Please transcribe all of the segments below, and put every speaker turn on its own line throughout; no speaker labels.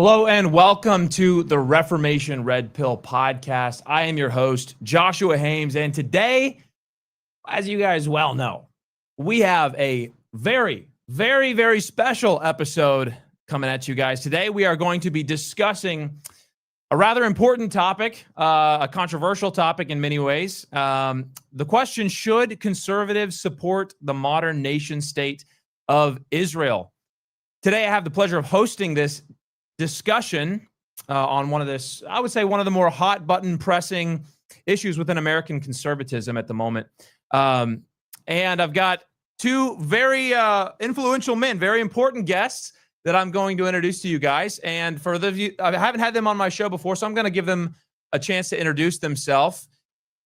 Hello and welcome to the Reformation Red Pill podcast. I am your host, Joshua Hames, and today, as you guys well know, we have a very special episode coming at you guys. Today, we are going to be discussing a rather important topic, a controversial topic in many ways. The question, should conservatives support the modern nation state of Israel? Today, I have the pleasure of hosting this discussion on one of the more hot button pressing issues within American conservatism at the moment. And I've got two very influential men, very important guests that I'm going to introduce to you guys. And for those of you, I haven't had them on my show before, so I'm going to give them a chance to introduce themselves.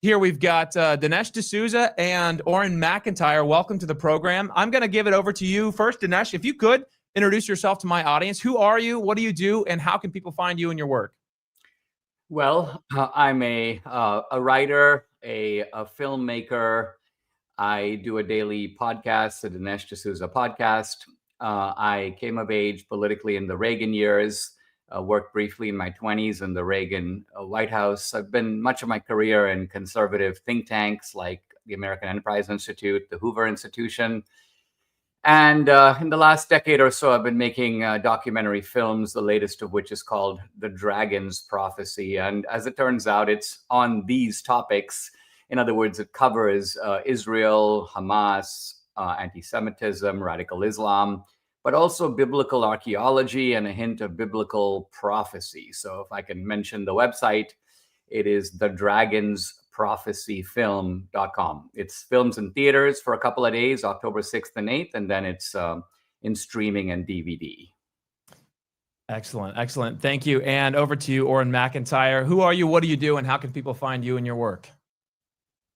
Here we've got Dinesh D'Souza and Auron MacIntyre. Welcome to the program. I'm going to give it over to you first, Dinesh, if you could. Introduce yourself to my audience. Who are you? What do you do? And how can people find you and your work?
Well, I'm a writer, a filmmaker. I do a daily podcast, the Dinesh D'Souza podcast. I came of age politically in the Reagan years, worked briefly in my 20s in the Reagan White House. I've been much of my career in conservative think tanks like the American Enterprise Institute, the Hoover Institution. And in the last decade or so, I've been making documentary films, the latest of which is called The Dragon's Prophecy. And as it turns out, it's on these topics. In other words, it covers Israel, Hamas, anti-Semitism, radical Islam, but also biblical archaeology and a hint of biblical prophecy. So if I can mention the website, it is thedragonsprophecyfilm.com. It's films in theaters for a couple of days, October 6th and 8th, and then it's in streaming and DVD.
Excellent. Thank you. And over to you, Auron MacIntyre. Who are you? What do you do? And how can people find you and your work?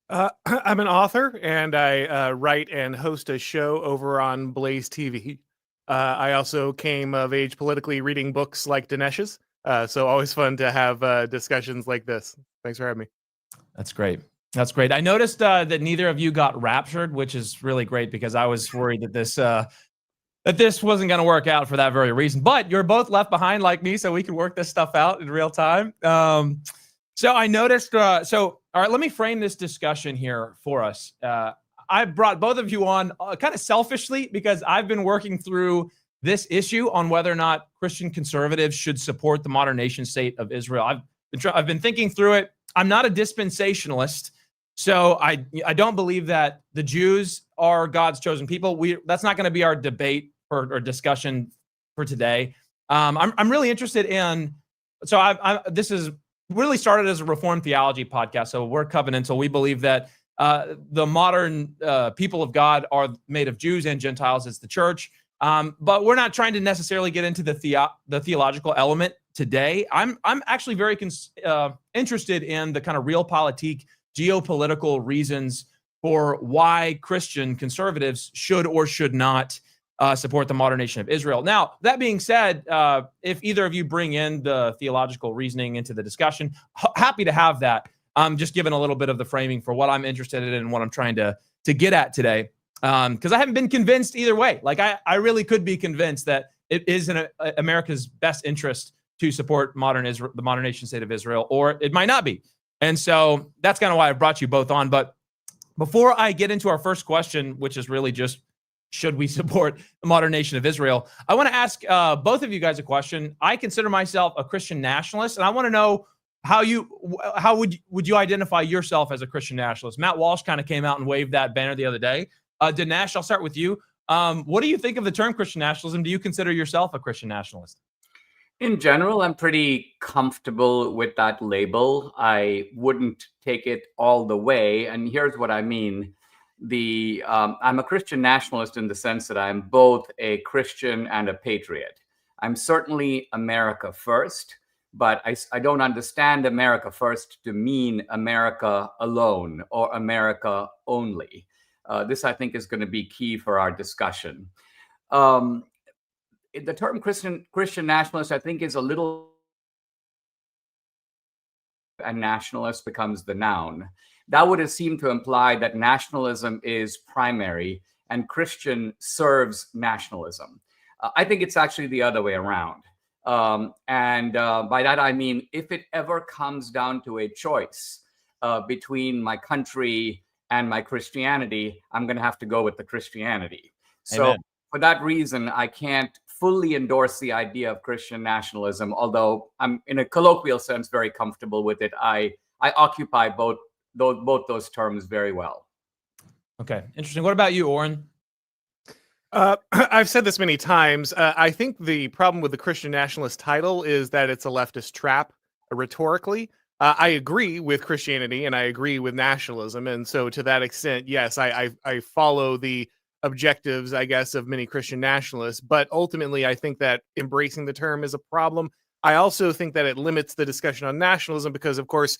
I'm an author, and I write and host a show over on Blaze TV. I also came of age politically reading books like Dinesh's. So always fun to have discussions like this. Thanks for having me.
That's great. I noticed that neither of you got raptured, which is really great because I was worried that this wasn't going to work out for that very reason. But you're both left behind like me, so we can work this stuff out in real time. So I noticed. All right, let me frame this discussion here for us. I brought both of you on kind of selfishly because I've been working through this issue on whether or not Christian conservatives should support the modern nation state of Israel. I've been thinking through it. I'm not a dispensationalist, so I don't believe that the Jews are God's chosen people. That's not going to be our debate or discussion for today. I'm really interested in. So this is really started as a Reformed theology podcast. So we're covenantal. We believe that the modern people of God are made of Jews and Gentiles as the church. But we're not trying to necessarily get into the theological element today. I'm actually very interested in the kind of realpolitik, geopolitical reasons for why Christian conservatives should or should not support the modern nation of Israel. Now, that being said, if either of you bring in the theological reasoning into the discussion, happy to have that. I'm just giving a little bit of the framing for what I'm interested in and what I'm trying to get at today. Because I haven't been convinced either way. Like I really could be convinced that it is in America's best interest to support the modern nation state of Israel, or it might not be. And so that's kind of why I brought you both on. But before I get into our first question, which is really just, should we support the modern nation of Israel? I want to ask both of you guys a question. I consider myself a Christian nationalist, and I want to know how would you identify yourself as a Christian nationalist? Matt Walsh kind of came out and waved that banner the other day. Dinesh, I'll start with you. What do you think of the term Christian nationalism? Do you consider yourself a Christian nationalist?
In general, I'm pretty comfortable with that label. I wouldn't take it all the way. And here's what I mean. I'm a Christian nationalist in the sense that I'm both a Christian and a patriot. I'm certainly America first, but I don't understand America first to mean America alone or America only. This, I think, is going to be key for our discussion. The term Christian nationalist, I think, is a little, and nationalist becomes the noun. That would have seemed to imply that nationalism is primary and Christian serves nationalism. I think it's actually the other way around. And by that, I mean, if it ever comes down to a choice between my country and my Christianity, I'm going to have to go with the Christianity. So
Amen.
for that reason, I can't fully endorse the idea of Christian nationalism, although I'm in a colloquial sense very comfortable with it. I occupy both those terms very well.
Okay, interesting. What about you, Auron?
I've said this many times. I think the problem with the Christian nationalist title is that it's a leftist trap rhetorically. I agree with Christianity and I agree with nationalism. And so to that extent, yes, I follow the objectives, I guess, of many Christian nationalists. But ultimately, I think that embracing the term is a problem. I also think that it limits the discussion on nationalism because, of course,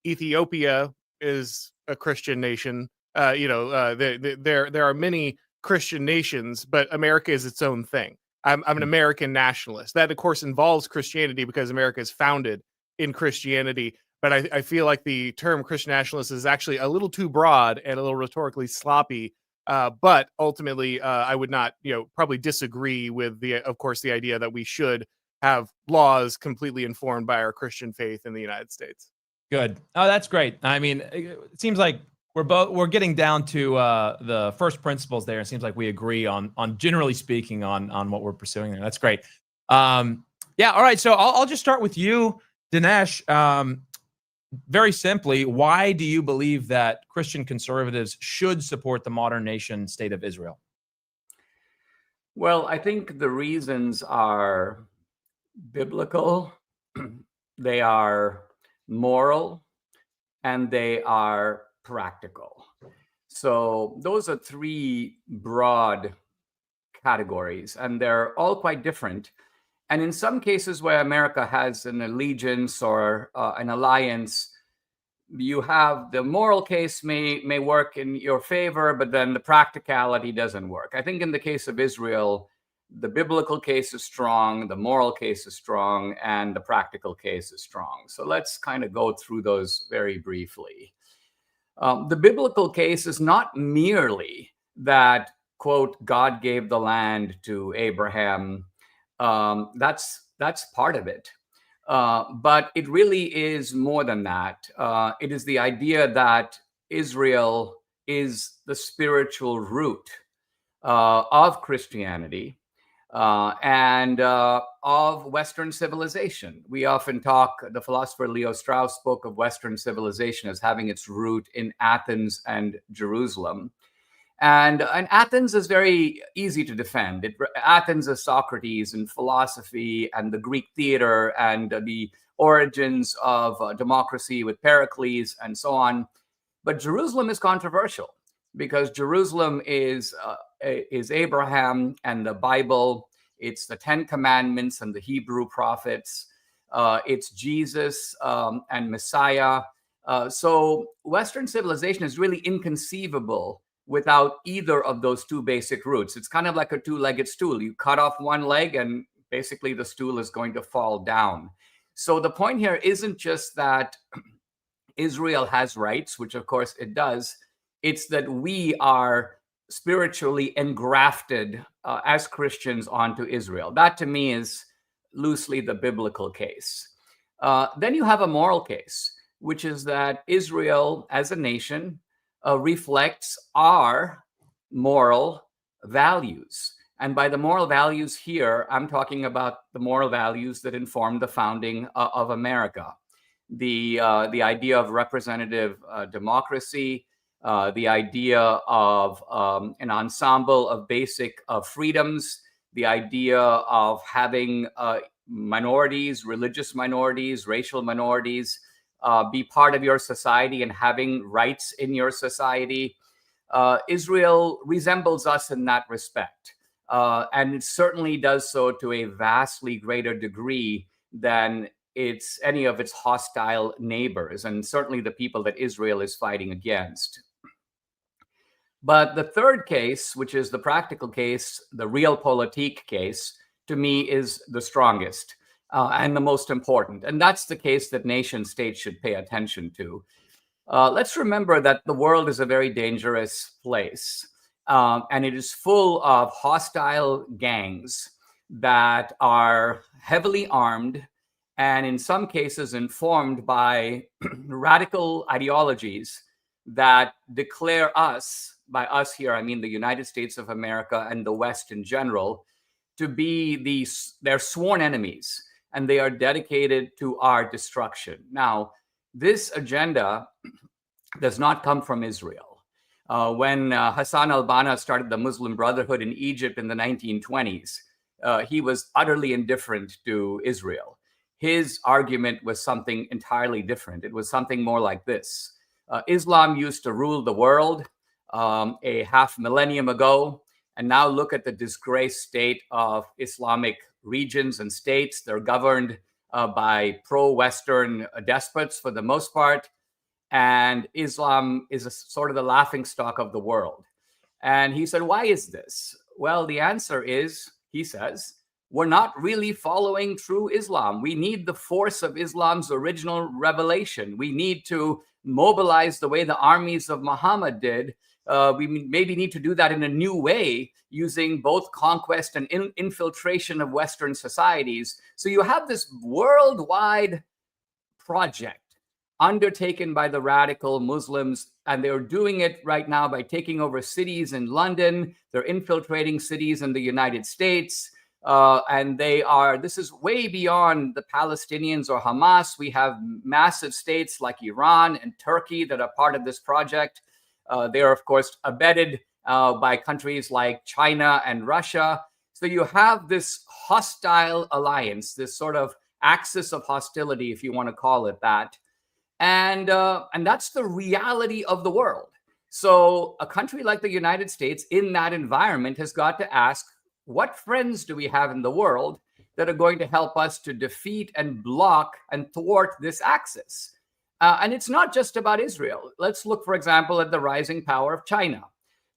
Ethiopia is a Christian nation. There are many Christian nations, but America is its own thing. I'm an American nationalist. That, of course, involves Christianity because America is founded in Christianity. But I feel like the term Christian nationalist is actually a little too broad and a little rhetorically sloppy. But ultimately, I would not, probably disagree with of course, the idea that we should have laws completely informed by our Christian faith in the United States.
Good. Oh, that's great. I mean, it seems like we're getting down to the first principles there. It seems like we agree on generally speaking on what we're pursuing there. That's great. Yeah. All right. So I'll just start with you, Dinesh. Very simply, why do you believe that Christian conservatives should support the modern nation state of Israel?
Well, I think the reasons are biblical, they are moral, and they are practical. So those are three broad categories, and they're all quite different. And in some cases where America has an allegiance or an alliance, you have the moral case may work in your favor, but then the practicality doesn't work. I think in the case of Israel, the biblical case is strong, the moral case is strong, and the practical case is strong. So let's kind of go through those very briefly. The biblical case is not merely that, quote, God gave the land to Abraham. That's part of it. But it really is more than that. It is the idea that Israel is the spiritual root of Christianity and of Western civilization. We often talk, the philosopher Leo Strauss spoke of Western civilization as having its root in Athens and Jerusalem. And Athens is very easy to defend. Athens is Socrates and philosophy and the Greek theater and the origins of democracy with Pericles and so on. But Jerusalem is controversial because Jerusalem is Abraham and the Bible. It's the Ten Commandments and the Hebrew prophets. It's Jesus and Messiah. So Western civilization is really inconceivable without either of those two basic roots. It's kind of like a two-legged stool. You cut off one leg and basically the stool is going to fall down. So the point here isn't just that Israel has rights, which of course it does. It's that we are spiritually engrafted as Christians onto Israel. That to me is loosely the biblical case. Then you have a moral case, which is that Israel as a nation reflects our moral values. And by the moral values here, I'm talking about the moral values that informed the founding of America. The idea of representative democracy, the idea of an ensemble of basic freedoms, the idea of having minorities, religious minorities, racial minorities, be part of your society and having rights in your society. Israel resembles us in that respect. And it certainly does so to a vastly greater degree than any of its hostile neighbors, and certainly the people that Israel is fighting against. But the third case, which is the practical case, the Realpolitik case, to me is the strongest. And the most important. And that's the case that nation states should pay attention to. Let's remember that the world is a very dangerous place. And it is full of hostile gangs that are heavily armed and in some cases informed by radical ideologies that declare us, by us here, I mean the United States of America and the West in general, to be their sworn enemies, and they are dedicated to our destruction. Now, this agenda does not come from Israel. When Hassan al-Banna started the Muslim Brotherhood in Egypt in the 1920s, he was utterly indifferent to Israel. His argument was something entirely different. It was something more like this. Islam used to rule the world a half millennium ago, and now look at the disgraced state of Islamic regions and states. They're governed by pro-Western despots for the most part, and Islam is sort of the laughingstock of the world. And he said, why is this? Well, the answer is, he says, we're not really following true Islam. We need the force of Islam's original revelation. We need to mobilize the way the armies of Muhammad did. We maybe need to do that in a new way, using both conquest and infiltration of Western societies. So you have this worldwide project undertaken by the radical Muslims, and they're doing it right now by taking over cities in London. They're infiltrating cities in the United States. And this is way beyond the Palestinians or Hamas. We have massive states like Iran and Turkey that are part of this project. They are, of course, abetted by countries like China and Russia. So you have this hostile alliance, this sort of axis of hostility, if you want to call it that. And that's the reality of the world. So a country like the United States in that environment has got to ask, what friends do we have in the world that are going to help us to defeat and block and thwart this axis? And it's not just about Israel. Let's look, for example, at the rising power of China.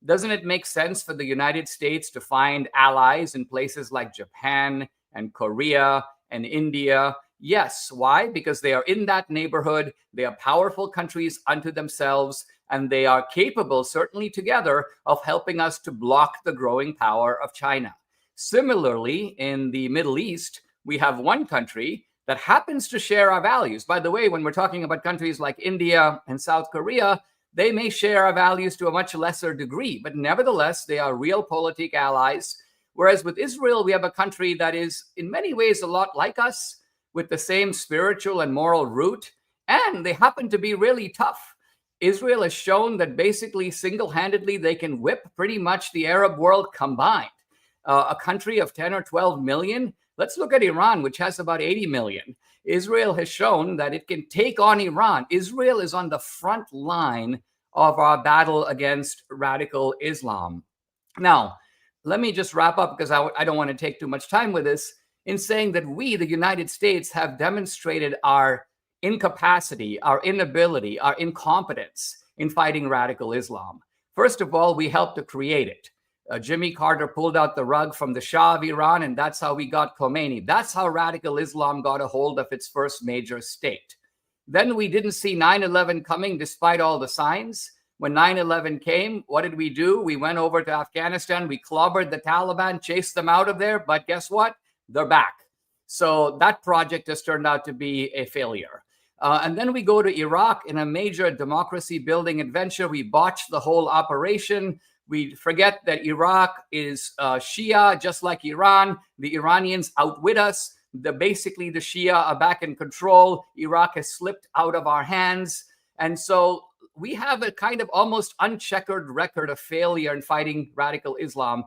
Doesn't it make sense for the United States to find allies in places like Japan and Korea and India? Yes. Why? Because they are in that neighborhood. They are powerful countries unto themselves, and they are capable, certainly together, of helping us to block the growing power of China. Similarly, in the Middle East, we have one country that happens to share our values. By the way, when we're talking about countries like India and South Korea, they may share our values to a much lesser degree, but nevertheless, they are realpolitik allies. Whereas with Israel, we have a country that is in many ways a lot like us, with the same spiritual and moral root, and they happen to be really tough. Israel has shown that basically single-handedly they can whip pretty much the Arab world combined. A country of 10 or 12 million. Let's look at Iran, which has about 80 million. Israel has shown that it can take on Iran. Israel is on the front line of our battle against radical Islam. Now, let me just wrap up, because I don't want to take too much time with this, in saying that we, the United States, have demonstrated our incapacity, our inability, our incompetence in fighting radical Islam. First of all, we helped to create it. Jimmy Carter pulled out the rug from the Shah of Iran, and that's how we got Khomeini. That's how radical Islam got a hold of its first major state. Then we didn't see 9/11 coming despite all the signs. When 9/11 came, what did we do? We went over to Afghanistan, we clobbered the Taliban, chased them out of there, but guess what? They're back. So that project has turned out to be a failure. And then we go to Iraq in a major democracy building adventure. We botched the whole operation. We forget that Iraq is Shia, just like Iran. The Iranians outwit us. Basically, the Shia are back in control. Iraq has slipped out of our hands. And so we have a kind of almost uncheckered record of failure in fighting radical Islam.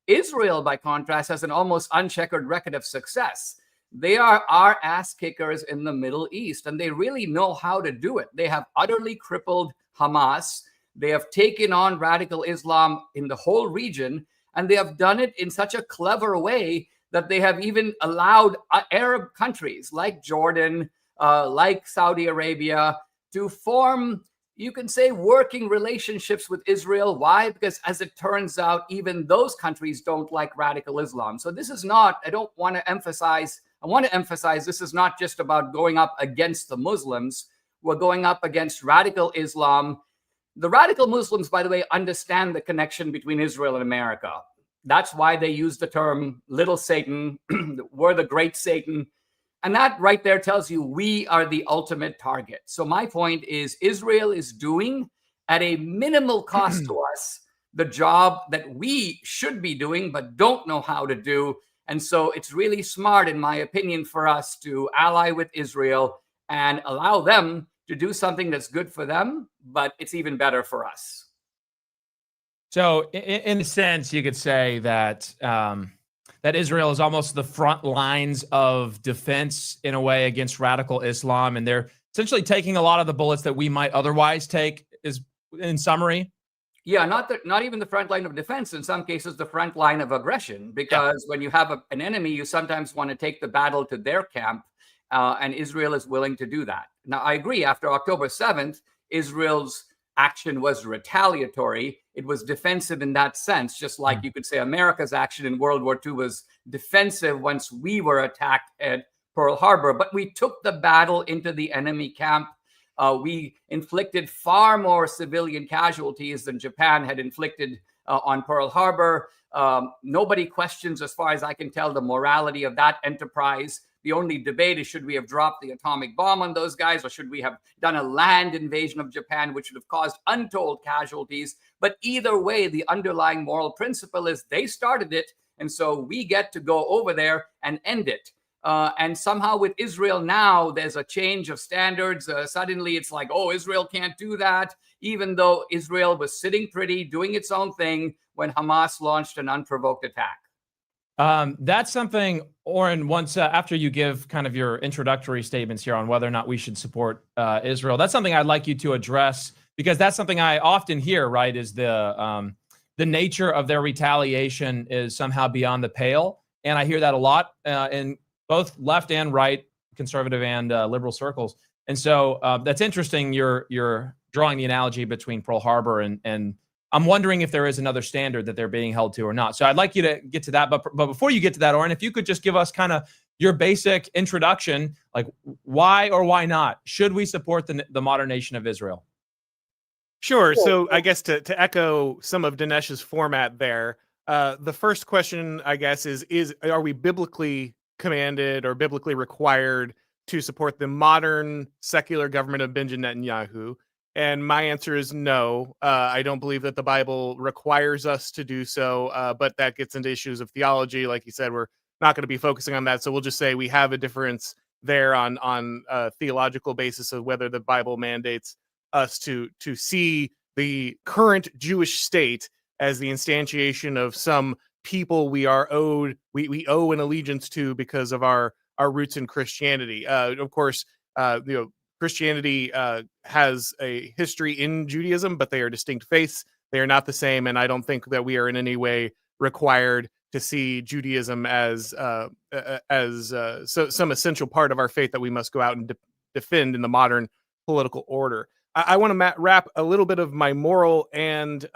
Israel, by contrast, has an almost uncheckered record of success. They are our ass kickers in the Middle East, and they really know how to do it. They have utterly crippled Hamas. They have taken on radical Islam in the whole region, and they have done it in such a clever way that they have even allowed Arab countries like Jordan, like Saudi Arabia, to form, you can say, working relationships with Israel. Why? Because as it turns out, even those countries don't like radical Islam. So this is not, I want to emphasize this is not just about going up against the Muslims. We're going up against radical Islam. The radical Muslims, by the way, understand the connection between Israel and America. That's why they use the term little Satan. We're the great Satan. And that right there tells you we are the ultimate target. So my point is Israel is doing at a minimal cost to us the job that we should be doing, but don't know how to do. And so it's really smart, in my opinion, for us to ally with Israel and allow them to do something that's good for them, but it's even better for us.
So, in a sense, you could say that that Israel is almost the front lines of defense in a way against radical Islam, and they're essentially taking a lot of the bullets that we might otherwise take. Is in summary.
Yeah, not even the front line of defense. In some cases, the front line of aggression, because when you have an enemy, you sometimes want to take the battle to their camp, and Israel is willing to do that. Now, I agree. After October 7th, Israel's action was retaliatory. It was defensive in that sense, just like you could say America's action in World War II was defensive once we were attacked at Pearl Harbor. But we took the battle into the enemy camp. We inflicted far more civilian casualties than Japan had inflicted on Pearl Harbor. Nobody questions, as far as I can tell, the morality of that enterprise. The only debate is, should we have dropped the atomic bomb on those guys, or should we have done a land invasion of Japan, which would have caused untold casualties? But either way, the underlying moral principle is they started it, and so we get to go over there and end it. And somehow with Israel now, there's a change of standards. Suddenly it's like, oh, Israel can't do that, even though Israel was sitting pretty, doing its own thing when Hamas launched an unprovoked attack.
That's something, Auron, once after you give kind of your introductory statements here on whether or not we should support Israel, that's something I'd like you to address, because that's something I often hear, right, is the nature of their retaliation is somehow beyond the pale. And I hear that a lot in both left and right, conservative and liberal circles. And so that's interesting. You're drawing the analogy between Pearl Harbor and I'm wondering if there is another standard that they're being held to or not. So I'd like you to get to that. But before you get to that, Auron, if you could just give us kind of your basic introduction, like why or why not should we support the modern nation of Israel?
Sure. So I guess to echo some of Dinesh's format there, the first question, I guess, is are we biblically commanded or biblically required to support the modern secular government of Benjamin Netanyahu? And my answer is no. I don't believe that the Bible requires us to do so, but that gets into issues of theology. Like you said, we're not going to be focusing on that. So we'll just say we have a difference there on a theological basis of whether the Bible mandates us to see the current Jewish state as the instantiation of some people we owe an allegiance to because of our roots in Christianity. Of course, Christianity has a history in Judaism, but they are distinct faiths. They are not the same, and I don't think that we are in any way required to see Judaism as some essential part of our faith that we must go out and defend in the modern political order. I want to wrap a little bit of my moral and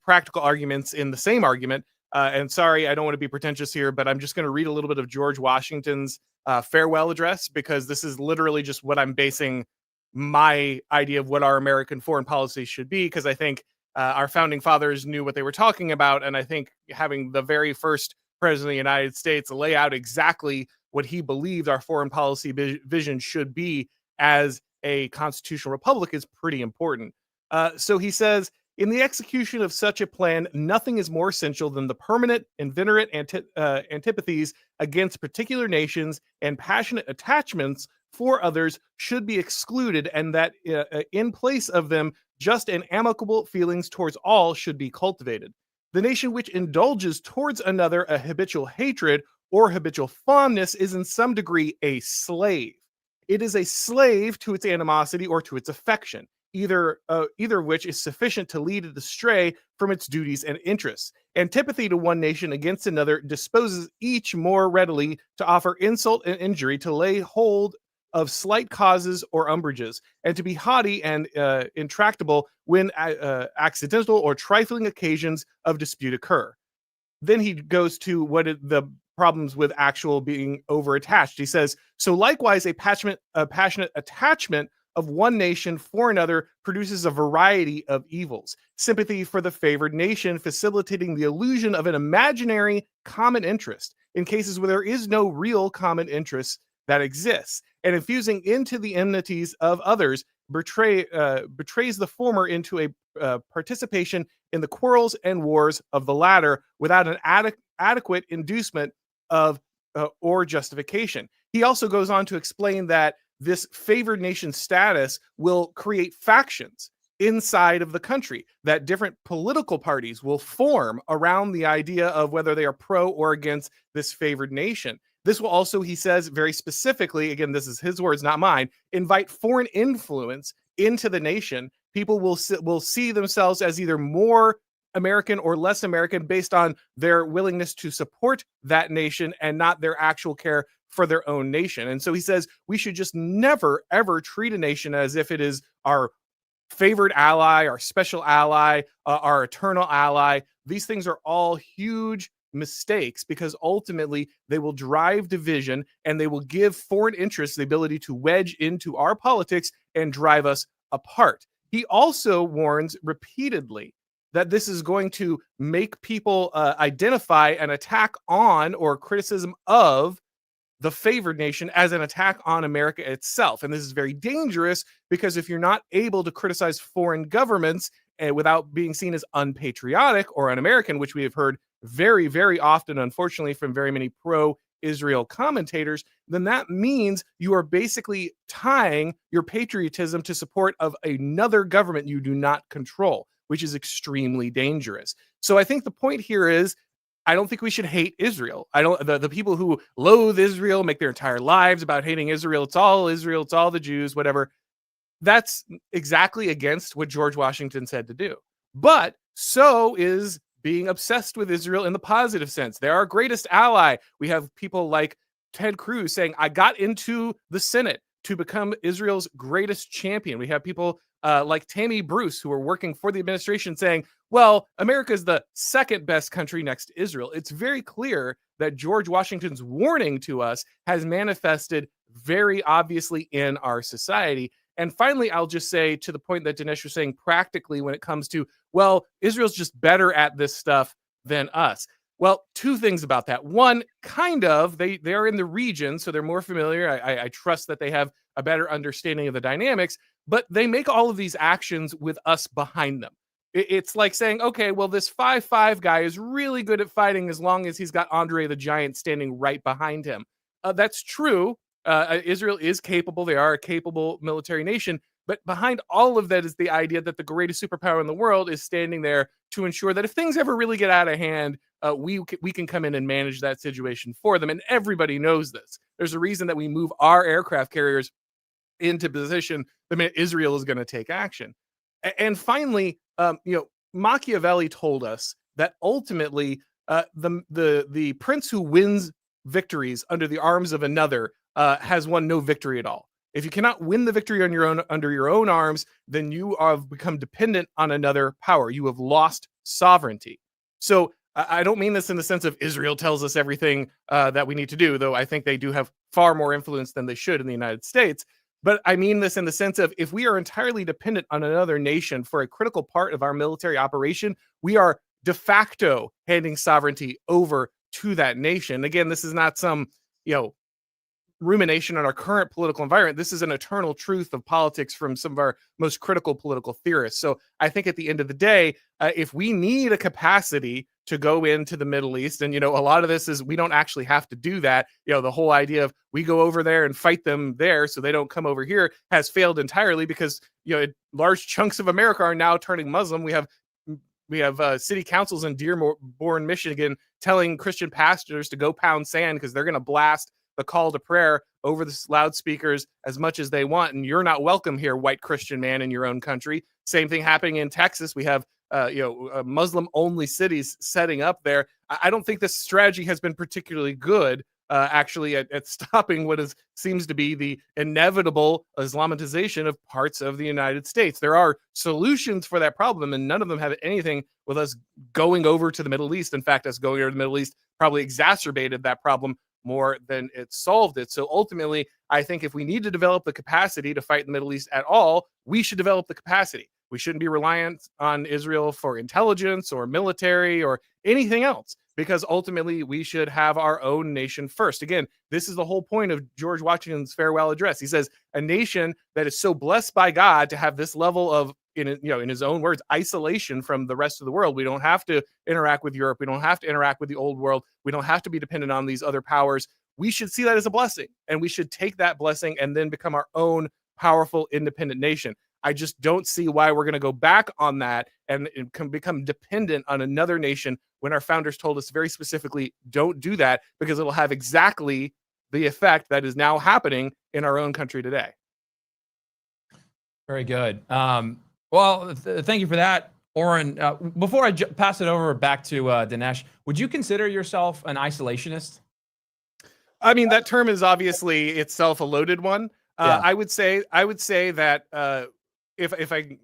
practical arguments in the same argument. And sorry, I don't want to be pretentious here, but I'm just going to read a little bit of George Washington's farewell address, because this is literally just what I'm basing my idea of what our American foreign policy should be, because I think our founding fathers knew what they were talking about. And I think having the very first president of the United States lay out exactly what he believed our foreign policy vision should be as a constitutional republic is pretty important. So he says, in the execution of such a plan, nothing is more essential than the permanent, inveterate antipathies against particular nations and passionate attachments for others should be excluded, and that in place of them, just and amicable feelings towards all should be cultivated. The nation which indulges towards another a habitual hatred or habitual fondness is in some degree a slave. It is a slave to its animosity or to its affection, either of which is sufficient to lead it astray from its duties and interests. Antipathy to one nation against another disposes each more readily to offer insult and injury, to lay hold of slight causes or umbrages, and to be haughty and intractable when accidental or trifling occasions of dispute occur. Then he goes to what the problems with actual being overattached. He says, so likewise a passionate attachment of one nation for another produces a variety of evils. Sympathy for the favored nation, facilitating the illusion of an imaginary common interest in cases where there is no real common interest that exists, and infusing into the enmities of others betrays the former into a participation in the quarrels and wars of the latter without an adequate inducement of or justification. He also goes on to explain that this favored nation status will create factions inside of the country, that different political parties will form around the idea of whether they are pro or against this favored nation. This will also, he says very specifically, again, this is his words, not mine, invite foreign influence into the nation. People will see themselves as either more American or less American based on their willingness to support that nation and not their actual care for their own nation. And so he says we should just never, ever treat a nation as if it is our favored ally, our special ally, our eternal ally. These things are all huge mistakes because ultimately they will drive division and they will give foreign interests the ability to wedge into our politics and drive us apart. He also warns repeatedly that this is going to make people identify an attack on or criticism of the favored nation as an attack on America itself. And this is very dangerous because if you're not able to criticize foreign governments without being seen as unpatriotic or un-American, which we have heard very, very often, unfortunately, from very many pro-Israel commentators, then that means you are basically tying your patriotism to support of another government you do not control, which is extremely dangerous. So I think the point here is, I don't think we should hate Israel. The people who loathe Israel make their entire lives about hating Israel. It's all Israel. It's all the Jews, whatever. That's exactly against what George Washington said to do. But so is being obsessed with Israel in the positive sense. They're our greatest ally. We have people like Ted Cruz saying, I got into the Senate to become Israel's greatest champion. We have people like Tammy Bruce, who are working for the administration, saying, well, America is the second best country next to Israel. It's very clear that George Washington's warning to us has manifested very obviously in our society. And finally, I'll just say, to the point that Dinesh was saying, practically when it comes to, well, Israel's just better at this stuff than us. Well, two things about that. One, kind of, they're in the region, so they're more familiar. I trust that they have a better understanding of the dynamics, but they make all of these actions with us behind them. It's like saying, okay, well, this 5'5" guy is really good at fighting as long as he's got Andre the Giant standing right behind him. That's true. Israel is capable. They are a capable military nation. But behind all of that is the idea that the greatest superpower in the world is standing there to ensure that if things ever really get out of hand, we can come in and manage that situation for them. And everybody knows this. There's a reason that we move our aircraft carriers into position the minute Israel is going to take action. And finally, Machiavelli told us that ultimately the prince who wins victories under the arms of another has won no victory at all. If you cannot win the victory on your own under your own arms, then you have become dependent on another power. You have lost sovereignty. So I don't mean this in the sense of Israel tells us everything that we need to do, though I think they do have far more influence than they should in the United States. But I mean this in the sense of if we are entirely dependent on another nation for a critical part of our military operation, we are de facto handing sovereignty over to that nation. Again, this is not some, rumination on our current political environment. This is an eternal truth of politics from some of our most critical political theorists. So I think at the end of the day, if we need a capacity to go into the Middle East, and, a lot of this is we don't actually have to do that. The whole idea of we go over there and fight them there so they don't come over here has failed entirely because, large chunks of America are now turning Muslim. We have city councils in Dearborn, Michigan, telling Christian pastors to go pound sand because they're going to blast the call to prayer over the loudspeakers as much as they want. And you're not welcome here, white Christian man, in your own country. Same thing happening in Texas. We have, Muslim only cities setting up there. I don't think this strategy has been particularly good, actually, at stopping what seems to be the inevitable Islamization of parts of the United States. There are solutions for that problem, and none of them have anything with us going over to the Middle East. In fact, us going over to the Middle East probably exacerbated that problem more than it solved it. So ultimately, I think if we need to develop the capacity to fight in the Middle East at all, we should develop the capacity. We shouldn't be reliant on Israel for intelligence or military or anything else, because ultimately we should have our own nation first. Again, this is the whole point of George Washington's farewell address. He says a nation that is so blessed by God to have this level of, in his own words, isolation from the rest of the world. We don't have to interact with Europe. We don't have to interact with the old world. We don't have to be dependent on these other powers. We should see that as a blessing, and we should take that blessing and then become our own powerful, independent nation. I just don't see why we're going to go back on that and become dependent on another nation when our founders told us very specifically, don't do that, because it'll have exactly the effect that is now happening in our own country today.
Very good. Thank you for that, Auron. Before I pass it over back to Dinesh, would you consider yourself an isolationist?
I mean, that term is obviously itself a loaded one.
Yeah.
I would say that if I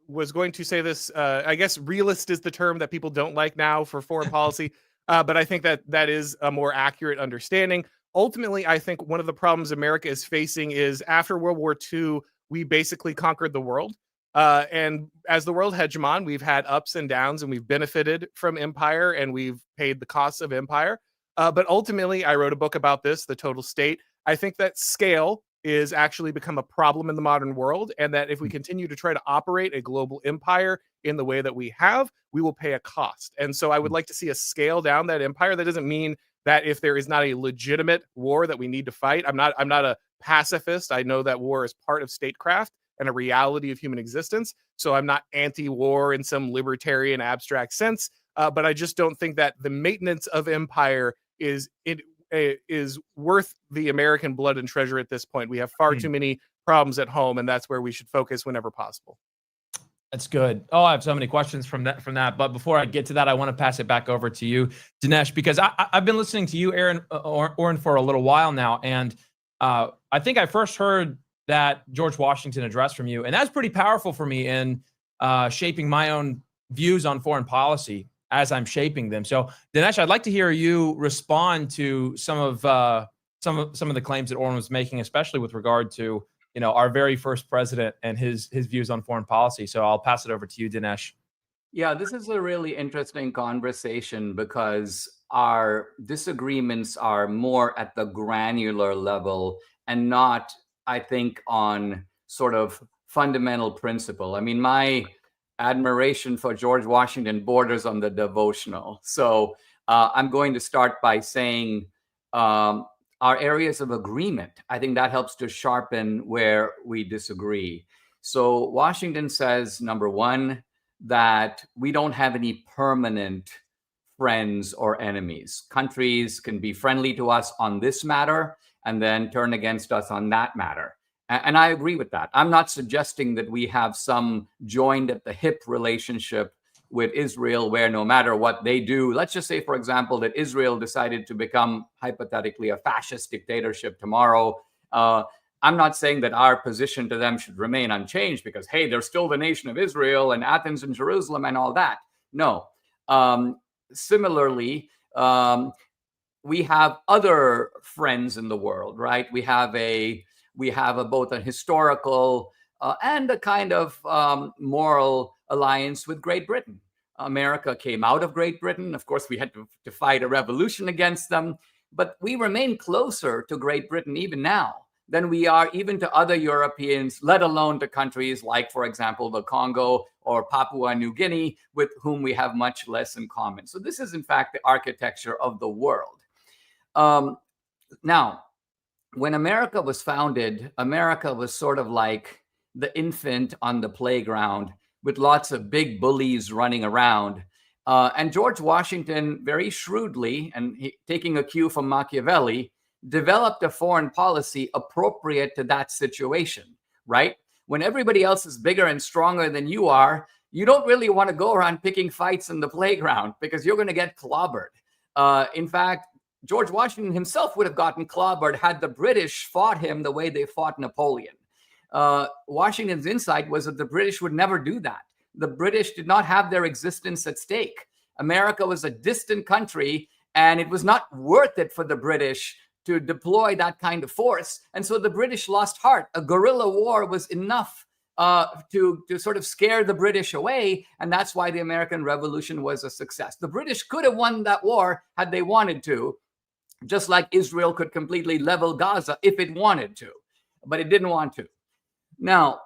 was going to say this, I guess realist is the term that people don't like now for foreign policy, but I think that is a more accurate understanding. Ultimately, I think one of the problems America is facing is after World War II, we basically conquered the world. And as the world hegemon, we've had ups and downs, and we've benefited from empire, and we've paid the costs of empire. But ultimately, I wrote a book about this, The Total State. I think that scale is actually become a problem in the modern world, and that if we continue to try to operate a global empire in the way that we have, we will pay a cost. And so I would like to see us scale down that empire. That doesn't mean that if there is not a legitimate war that we need to fight, I'm not a pacifist. I know that war is part of statecraft and a reality of human existence. So I'm not anti-war in some libertarian abstract sense, but I just don't think that the maintenance of empire is worth the American blood and treasure at this point. We have far too many problems at home, and that's where we should focus whenever possible.
That's good. Oh, I have so many questions from that. But before I get to that, I want to pass it back over to you, Dinesh, because I've been listening to you, Auron, for a little while now, and I think I first heard that George Washington address from you, and that's pretty powerful for me in shaping my own views on foreign policy as I'm shaping them. So, Dinesh, I'd like to hear you respond to some of the claims that Auron was making, especially with regard to our very first president and his views on foreign policy. So I'll pass it over to you, Dinesh.
Yeah, this is a really interesting conversation because our disagreements are more at the granular level and not, I think, on sort of fundamental principle. I mean, my admiration for George Washington borders on the devotional. So I'm going to start by saying our areas of agreement. I think that helps to sharpen where we disagree. So Washington says, number one, that we don't have any permanent friends or enemies. Countries can be friendly to us on this matter and then turn against us on that matter. And I agree with that. I'm not suggesting that we have some joined at the hip relationship with Israel where no matter what they do, let's just say, for example, that Israel decided to become hypothetically a fascist dictatorship tomorrow. I'm not saying that our position to them should remain unchanged because, hey, they're still the nation of Israel and Athens and Jerusalem and all that. No. Similarly, we have other friends in the world, right? We have both a historical and a kind of moral alliance with Great Britain. America came out of Great Britain. Of course, we had to fight a revolution against them, but we remain closer to Great Britain even now than we are even to other Europeans, let alone to countries like, for example, the Congo or Papua New Guinea, with whom we have much less in common. So this is, in fact, the architecture of the world. Now, when America was founded, America was sort of like the infant on the playground with lots of big bullies running around. And George Washington, very shrewdly, and taking a cue from Machiavelli, developed a foreign policy appropriate to that situation, right? When everybody else is bigger and stronger than you are, you don't really want to go around picking fights in the playground because you're going to get clobbered. In fact, George Washington himself would have gotten clobbered had the British fought him the way they fought Napoleon. Washington's insight was that the British would never do that. The British did not have their existence at stake. America was a distant country, And it was not worth it for the British to deploy that kind of force. And so the British lost heart. A guerrilla war was enough to sort of scare the British away. And that's why the American Revolution was a success. The British could have won that war had they wanted to, just like Israel could completely level Gaza if it wanted to, but it didn't want to. Now,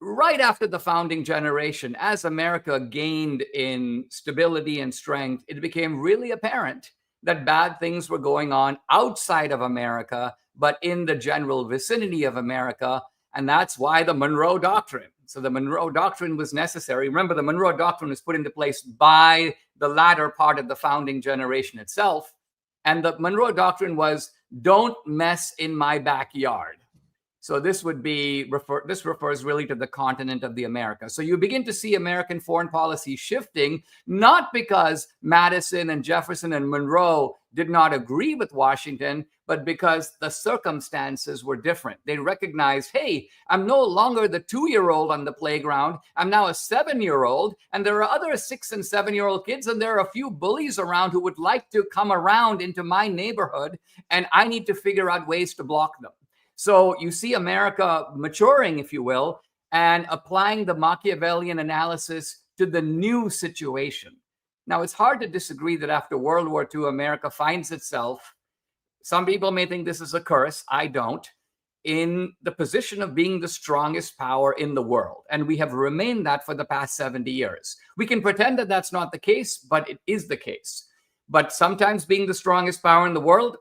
right after the founding generation, as America gained in stability and strength, it became really apparent that bad things were going on outside of America, but in the general vicinity of America. And that's why the Monroe Doctrine. So the Monroe Doctrine was necessary. Remember, the Monroe Doctrine was put into place by the latter part of the founding generation itself. And the Monroe Doctrine was, don't mess in my backyard. So this would be, this refers really to the continent of the Americas. So you begin to see American foreign policy shifting, not because Madison and Jefferson and Monroe did not agree with Washington, but because the circumstances were different. They recognized, hey, I'm no longer the 2-year-old on the playground. I'm now a 7-year-old, and there are other 6 and 7-year-old kids, and there are a few bullies around who would like to come around into my neighborhood, and I need to figure out ways to block them. So you see America maturing, if you will, and applying the Machiavellian analysis to the new situation. Now, it's hard to disagree that after World War II, America finds itself, some people may think this is a curse, I don't, in the position of being the strongest power in the world. And we have remained that for the past 70 years. We can pretend that that's not the case, but it is the case. But sometimes being the strongest power in the world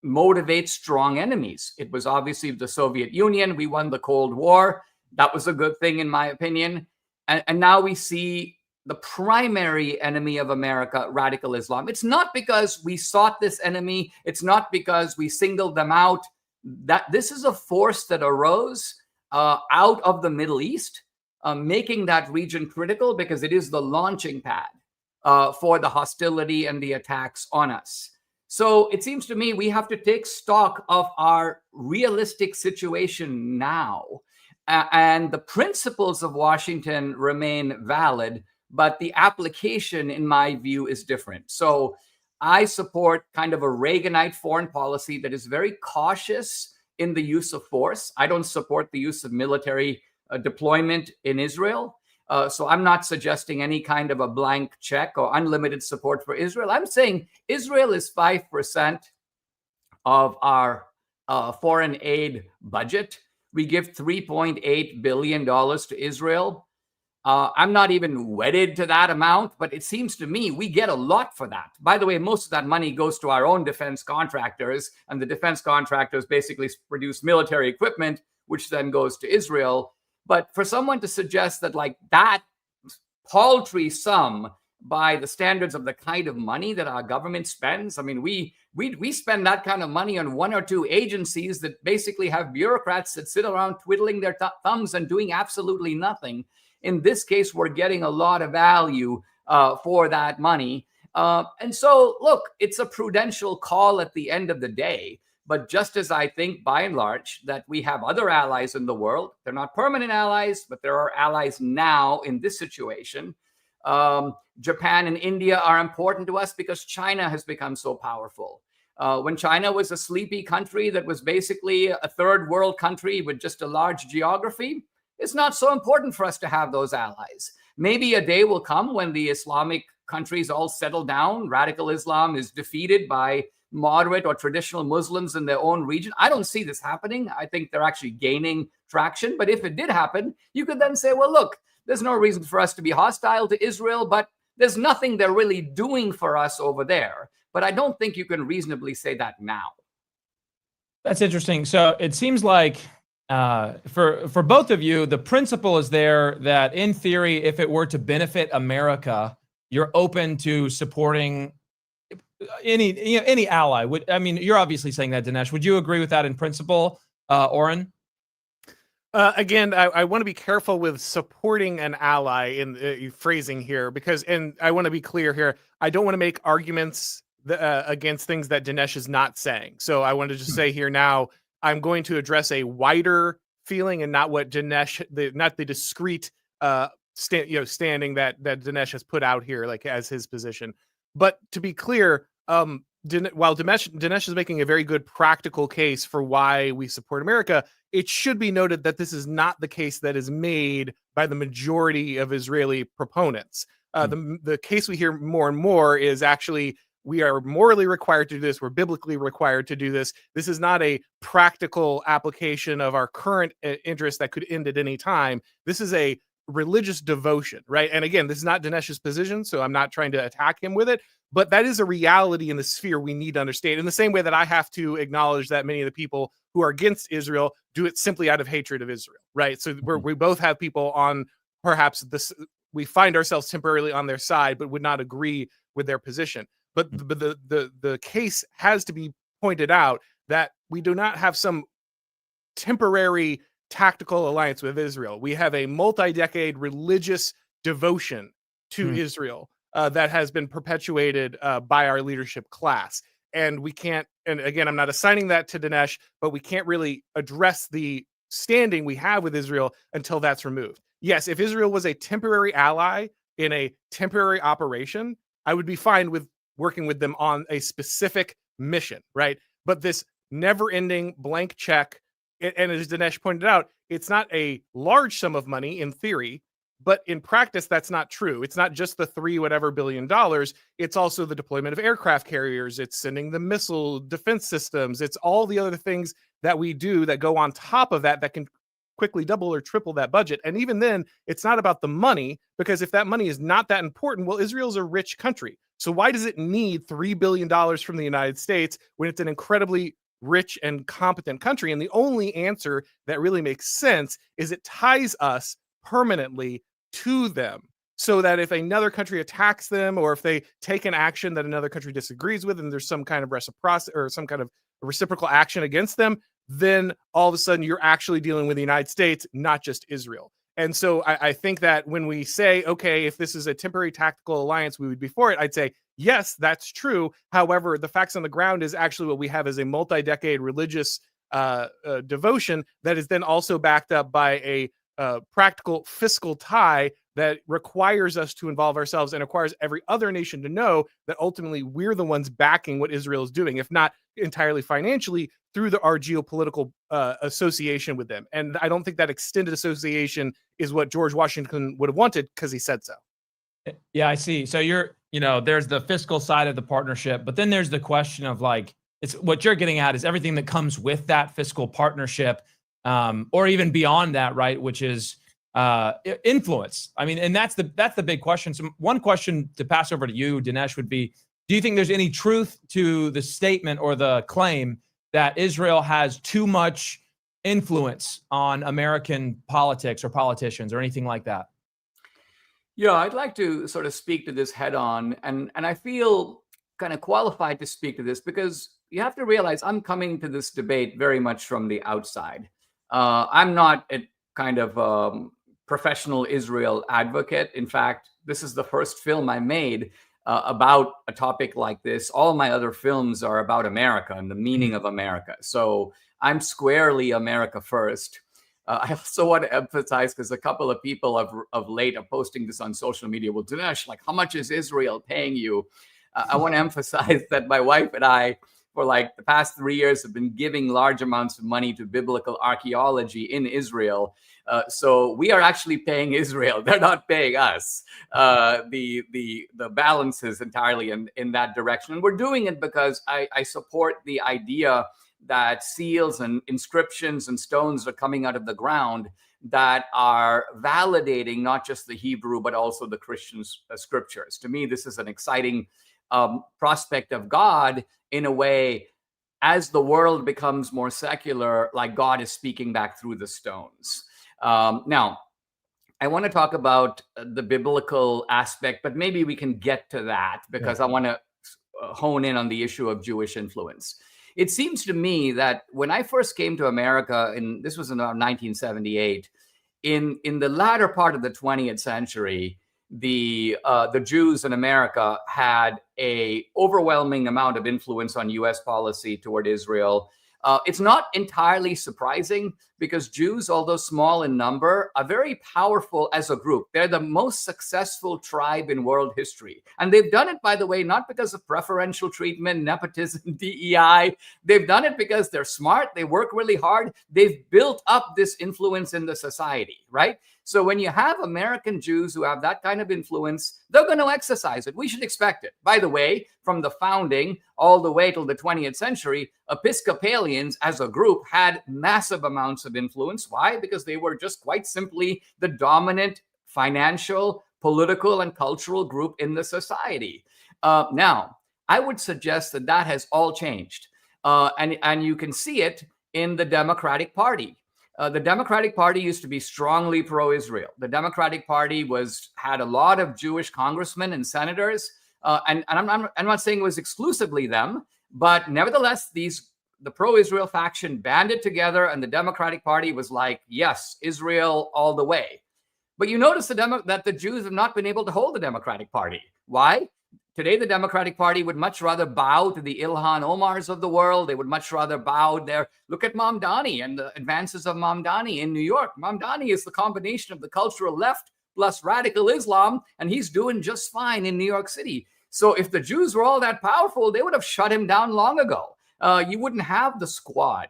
motivates strong enemies. It was obviously the Soviet Union. We won the Cold War. That was a good thing, in my opinion. And now we see the primary enemy of America, radical Islam. It's not because we sought this enemy. It's not because we singled them out. That this is a force that arose out of the Middle East, making that region critical because it is the launching pad for the hostility and the attacks on us. So it seems to me we have to take stock of our realistic situation now. And the principles of Washington remain valid, but the application, in my view, is different. So I support kind of a Reaganite foreign policy that is very cautious in the use of force. I don't support the use of military deployment in Israel. So I'm not suggesting any kind of a blank check or unlimited support for Israel. I'm saying Israel is 5% of our foreign aid budget. We give $3.8 billion to Israel. I'm not even wedded to that amount, but it seems to me we get a lot for that. By the way, most of that money goes to our own defense contractors, and the defense contractors basically produce military equipment, which then goes to Israel. But for someone to suggest that like that paltry sum by the standards of the kind of money that our government spends, I mean, we spend that kind of money on 1 or 2 agencies that basically have bureaucrats that sit around twiddling their thumbs and doing absolutely nothing. In this case, we're getting a lot of value for that money. And so, look, it's a prudential call at the end of the day. But just as I think, by and large, that we have other allies in the world, they're not permanent allies, but there are allies now in this situation. Japan and India are important to us because China has become so powerful. When China was a sleepy country that was basically a third world country with just a large geography, it's not so important for us to have those allies. Maybe a day will come when the Islamic countries all settle down, radical Islam is defeated by moderate or traditional Muslims in their own region. I don't see this happening. I think they're actually gaining traction. But if it did happen, you could then say, well, look, there's no reason for us to be hostile to Israel, but there's nothing they're really doing for us over there. But I don't think you can reasonably say that now.
That's interesting. So it seems like for both of you, the principle is there that in theory, if it were to benefit America, you're open to supporting any ally. I mean, you're obviously saying that, Dinesh. Would you agree with that in principle, Auron?
Again, I want to be careful with supporting an ally in phrasing here, because, and I want to be clear here, I don't want to make arguments against things that Dinesh is not saying. So I want to just say here now, I'm going to address a wider feeling and not what Dinesh, not the discrete standing that Dinesh has put out here, like as his position. But to be clear, while Dinesh is making a very good practical case for why we support America, it should be noted that this is not the case that is made by the majority of Israeli proponents. The case we hear more and more is actually we are morally required to do this. We're biblically required to do this. This is not a practical application of our current interest that could end at any time. This is a religious devotion, right? And again, this is not Dinesh's position, so I'm not trying to attack him with it, but that is a reality in the sphere we need to understand. In the same way that I have to acknowledge that many of the people who are against Israel do it simply out of hatred of Israel, right? So we both have people on perhaps this, we find ourselves temporarily on their side, but would not agree with their position. But the case has to be pointed out that we do not have some temporary tactical alliance with Israel. We have a multi-decade religious devotion to Israel that has been perpetuated by our leadership class. And we can't, and again, I'm not assigning that to Dinesh, but we can't really address the standing we have with Israel until that's removed. Yes, if Israel was a temporary ally in a temporary operation, I would be fine with working with them on a specific mission, right? But this never-ending blank check, and as Dinesh pointed out, it's not a large sum of money in theory, but in practice, that's not true. It's not just the $3 billion. It's also the deployment of aircraft carriers. It's sending the missile defense systems. It's all the other things that we do that go on top of that can quickly double or triple that budget. And even then, it's not about the money, because if that money is not that important, well, Israel's a rich country. So why does it need $3 billion from the United States when it's an incredibly rich and competent country? And the only answer that really makes sense is it ties us permanently to them, so that if another country attacks them, or if they take an action that another country disagrees with, and there's some kind of reciprocity or some kind of reciprocal action against them, then all of a sudden you're actually dealing with the United States, not just Israel. And so I think that when we say, okay, if this is a temporary tactical alliance, we would be for it, I'd say, yes, that's true. However, the facts on the ground is actually what we have is a multi-decade religious devotion that is then also backed up by a practical fiscal tie that requires us to involve ourselves and requires every other nation to know that ultimately we're the ones backing what Israel is doing, if not entirely financially, through our geopolitical association with them. And I don't think that extended association is what George Washington would have wanted, because he said so.
Yeah, I see. So there's the fiscal side of the partnership, but then there's the question of it's what you're getting at is everything that comes with that fiscal partnership, or even beyond that, right? Which is influence. I mean, and that's the big question. So one question to pass over to you, Dinesh, would be, do you think there's any truth to the statement or the claim that Israel has too much influence on American politics or politicians or anything like that?
Yeah, I'd like to sort of speak to this head on, and I feel kind of qualified to speak to this because you have to realize I'm coming to this debate very much from the outside. I'm not a kind of professional Israel advocate. In fact, this is the first film I made about a topic like this. All my other films are about America and the meaning of America. So I'm squarely America first. I also want to emphasize, because a couple of people of late are posting this on social media. Well, Dinesh, how much is Israel paying you? I want to emphasize that my wife and I, for the past 3 years, have been giving large amounts of money to biblical archaeology in Israel. So we are actually paying Israel. They're not paying us. The balance is entirely in that direction. And we're doing it because I support the idea that seals and inscriptions and stones are coming out of the ground that are validating not just the Hebrew, but also the Christian scriptures. To me, this is an exciting prospect of God in a way. As the world becomes more secular, God is speaking back through the stones. Now, I want to talk about the biblical aspect, but maybe we can get to that because I want to hone in on the issue of Jewish influence. It seems to me that when I first came to America, and this was in 1978, in the latter part of the 20th century, the Jews in America had a overwhelming amount of influence on U.S. policy toward Israel. It's not entirely surprising because Jews, although small in number, are very powerful as a group. They're the most successful tribe in world history. And they've done it, by the way, not because of preferential treatment, nepotism, DEI. They've done it because they're smart. They work really hard. They've built up this influence in the society, right? So when you have American Jews who have that kind of influence, they're going to exercise it. We should expect it. By the way, from the founding all the way till the 20th century, Episcopalians as a group had massive amounts of influence. Why? Because they were just quite simply the dominant financial, political, and cultural group in the society. Now, I would suggest that that has all changed. And you can see it in the Democratic Party. The Democratic Party used to be strongly pro-Israel. The Democratic Party had a lot of Jewish congressmen and senators, and I'm not saying it was exclusively them, but nevertheless, the pro-Israel faction banded together, and the Democratic Party was like, yes, Israel all the way. But you notice that the Jews have not been able to hold the Democratic Party. Why? Today, the Democratic Party would much rather bow to the Ilhan Omars of the world. They would much rather bow there. Look at Mamdani and the advances of Mamdani in New York. Mamdani is the combination of the cultural left plus radical Islam, and he's doing just fine in New York City. So if the Jews were all that powerful, they would have shut him down long ago. You wouldn't have the Squad.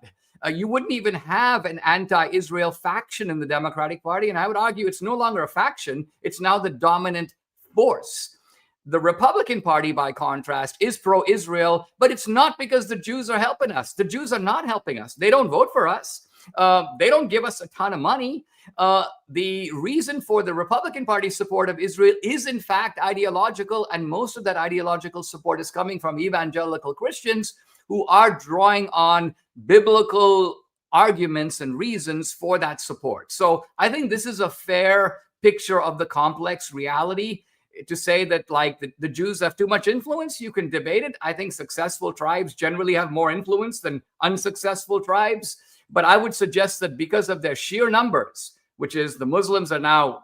You wouldn't even have an anti-Israel faction in the Democratic Party. And I would argue it's no longer a faction. It's now the dominant force. The Republican Party, by contrast, is pro-Israel, but it's not because the Jews are helping us. The Jews are not helping us. They don't vote for us. They don't give us a ton of money. The reason for the Republican Party's support of Israel is, in fact, ideological, and most of that ideological support is coming from evangelical Christians who are drawing on biblical arguments and reasons for that support. So I think this is a fair picture of the complex reality. To say that like the Jews have too much influence, you can debate it. I think successful tribes generally have more influence than unsuccessful tribes. But I would suggest that because of their sheer numbers, which is the Muslims are now,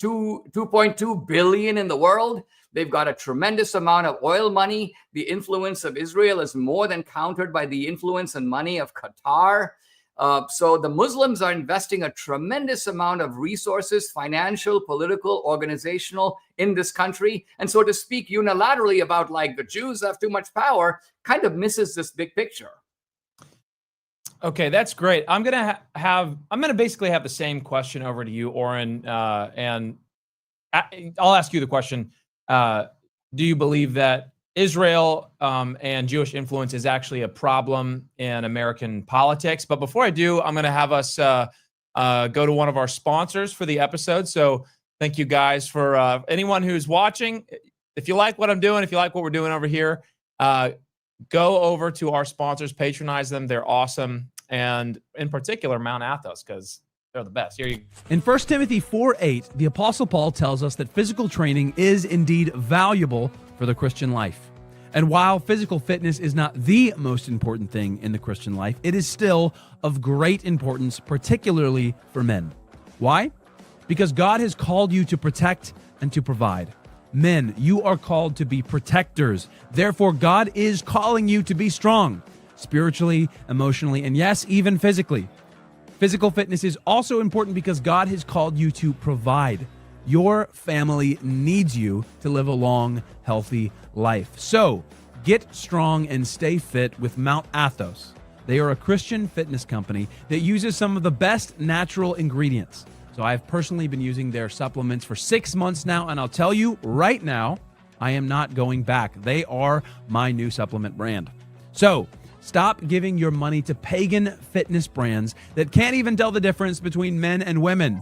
2.2 billion in the world. They've got a tremendous amount of oil money. The influence of Israel is more than countered by the influence and money of Qatar. So the Muslims are investing a tremendous amount of resources, financial, political, organizational, in this country. And so to speak unilaterally about like the Jews have too much power kind of misses this big picture.
Okay, that's great. I'm gonna basically have the same question over to you, Auron, and I'll ask you the question. Do you believe that Israel and Jewish influence is actually a problem in American politics? But before I do, I'm going to have us go to one of our sponsors for the episode. So thank you guys for anyone who's watching. If you like what I'm doing, if you like what we're doing over here, go over to our sponsors, patronize them. They're awesome. And in particular, Mount Athos, because they're the best. Here you go.
In 1 Timothy 4:8, the Apostle Paul tells us that physical training is indeed valuable for the Christian life. And while physical fitness is not the most important thing in the Christian life, it is still of great importance, particularly for men. Why? Because God has called you to protect and to provide. Men, you are called to be protectors. Therefore, God is calling you to be strong, spiritually, emotionally, and yes, even physically. Physical fitness is also important because God has called you to provide. Your family needs you to live a long, healthy life. So, get strong and stay fit with Mount Athos. They are a Christian fitness company that uses some of the best natural ingredients. So I've personally been using their supplements for 6 months now, and I'll tell you right now, I am not going back. They are my new supplement brand. So, stop giving your money to pagan fitness brands that can't even tell the difference between men and women.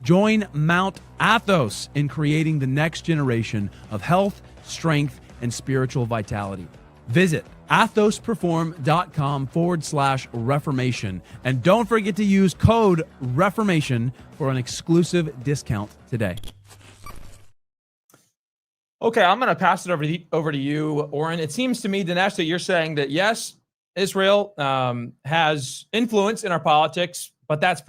Join Mount Athos in creating the next generation of health, strength, and spiritual vitality. Visit athosperform.com/reformation. And don't forget to use code reformation for an exclusive discount today.
Okay, I'm going to pass it over to you, Auron. It seems to me, Dinesh, that you're saying that yes, Israel has influence in our politics, but that's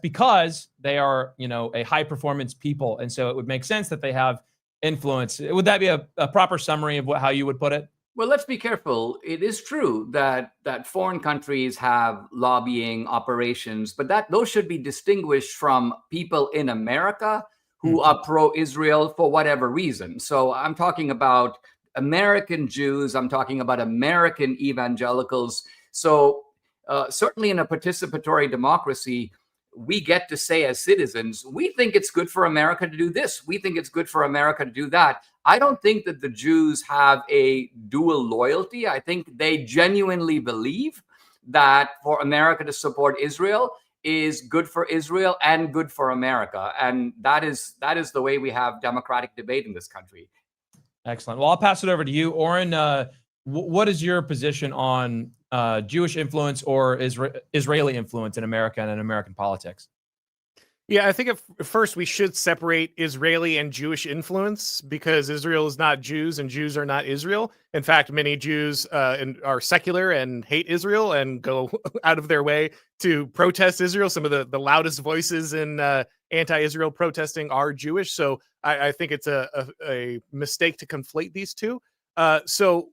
because they are, a high performance people, and so it would make sense that they have influence. Would that be a proper summary of how you would put it?
Well, let's be careful. It is true that foreign countries have lobbying operations, but those should be distinguished from people in America who are pro-Israel for whatever reason. So I'm talking about American Jews. I'm talking about American evangelicals. So certainly in a participatory democracy, we get to say as citizens, we think it's good for America to do this. We think it's good for America to do that. I don't think that the Jews have a dual loyalty. I think they genuinely believe that for America to support Israel is good for Israel and good for America. And that is the way we have democratic debate in this country.
Excellent. Well, I'll pass it over to you, Auron. What is your position on Jewish influence or Israeli influence in America and in American politics?
Yeah, I think at first we should separate Israeli and Jewish influence, because Israel is not Jews and Jews are not Israel. In fact, many Jews are secular and hate Israel and go out of their way to protest Israel. Some of the loudest voices in anti-Israel protesting are Jewish. So I think it's a mistake to conflate these two. So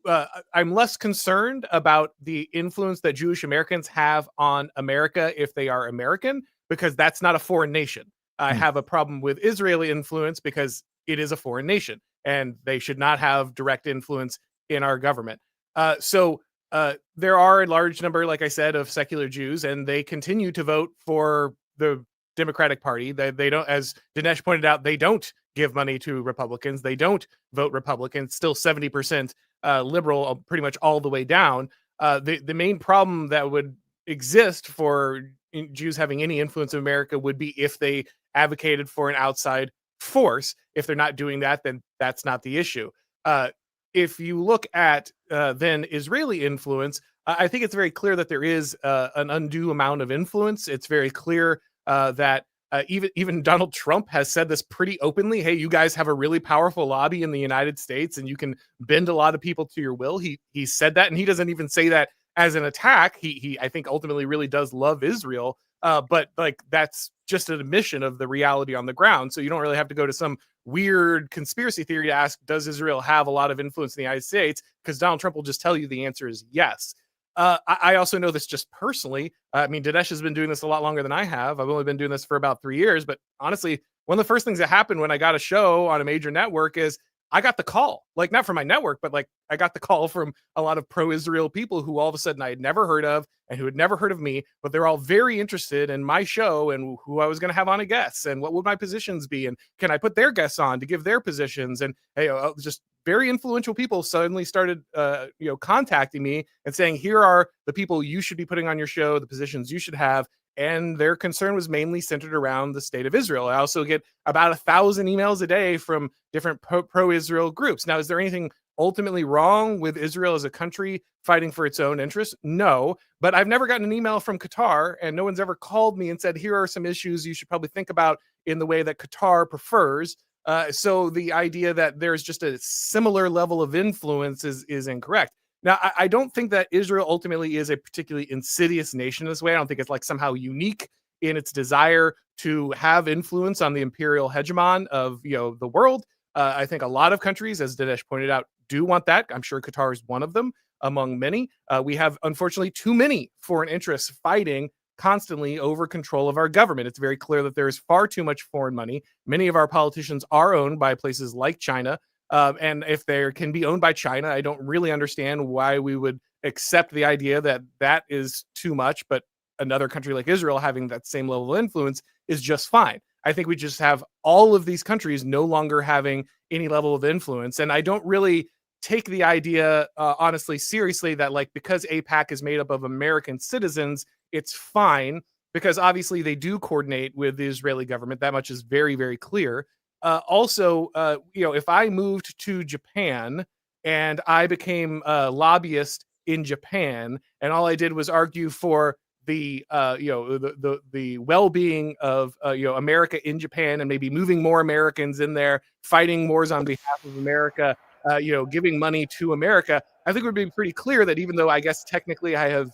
I'm less concerned about the influence that Jewish Americans have on America if they are American, because that's not a foreign nation. I have a problem with Israeli influence because it is a foreign nation and they should not have direct influence in our government. So there are a large number, like I said, of secular Jews, and they continue to vote for the Democratic Party. They don't, as Dinesh pointed out, they don't give money to Republicans. They don't vote Republican. Still 70% liberal, pretty much all the way down. The main problem that would exist for Jews having any influence in America would be if they advocated for an outside force. If they're not doing that, then that's not the issue. If you look at then Israeli influence, I think it's very clear that there is an undue amount of influence. It's very clear that even Donald Trump has said this pretty openly. Hey, you guys have a really powerful lobby in the United States and you can bend a lot of people to your will. He said that, and he doesn't even say that as an attack. He I think ultimately really does love Israel, but like that's just an admission of the reality on the ground. So you don't really have to go to some weird conspiracy theory to ask, does Israel have a lot of influence in the United States? Because Donald Trump will just tell you the answer is yes. I also know this just personally. I mean, Dinesh has been doing this a lot longer than I have. I've only been doing this for about 3 years, but honestly, one of the first things that happened when I got a show on a major network is I got the call, like not from my network, but like I got the call from a lot of pro-Israel people who all of a sudden I had never heard of and who had never heard of me, but they're all very interested in my show and who I was going to have on a guest and what would my positions be and can I put their guests on to give their positions. And hey, just very influential people suddenly started contacting me and saying, here are the people you should be putting on your show, the positions you should have. And their concern was mainly centered around the state of Israel. I also get about 1,000 emails a day from different pro-Israel groups. Now, is there anything ultimately wrong with Israel as a country fighting for its own interests? No, but I've never gotten an email from Qatar, and no one's ever called me and said, here are some issues you should probably think about in the way that Qatar prefers. So the idea that there's just a similar level of influence is incorrect. Now, I don't think that Israel ultimately is a particularly insidious nation this way. I don't think it's like somehow unique in its desire to have influence on the imperial hegemon of the world. I think a lot of countries, as Dinesh pointed out, do want that. I'm sure Qatar is one of them among many. We have, unfortunately, too many foreign interests fighting constantly over control of our government. It's very clear that there is far too much foreign money. Many of our politicians are owned by places like China. And if they can be owned by China, I don't really understand why we would accept the idea that that is too much, but another country like Israel having that same level of influence is just fine. I think we just have all of these countries no longer having any level of influence. And I don't really take the idea, honestly, seriously, that like because AIPAC is made up of American citizens, it's fine, because obviously they do coordinate with the Israeli government. That much is very, very clear. Also, if I moved to Japan and I became a lobbyist in Japan, and all I did was argue for the well-being of America in Japan, and maybe moving more Americans in there, fighting wars on behalf of America, giving money to America, I think it would be pretty clear that even though I guess technically I have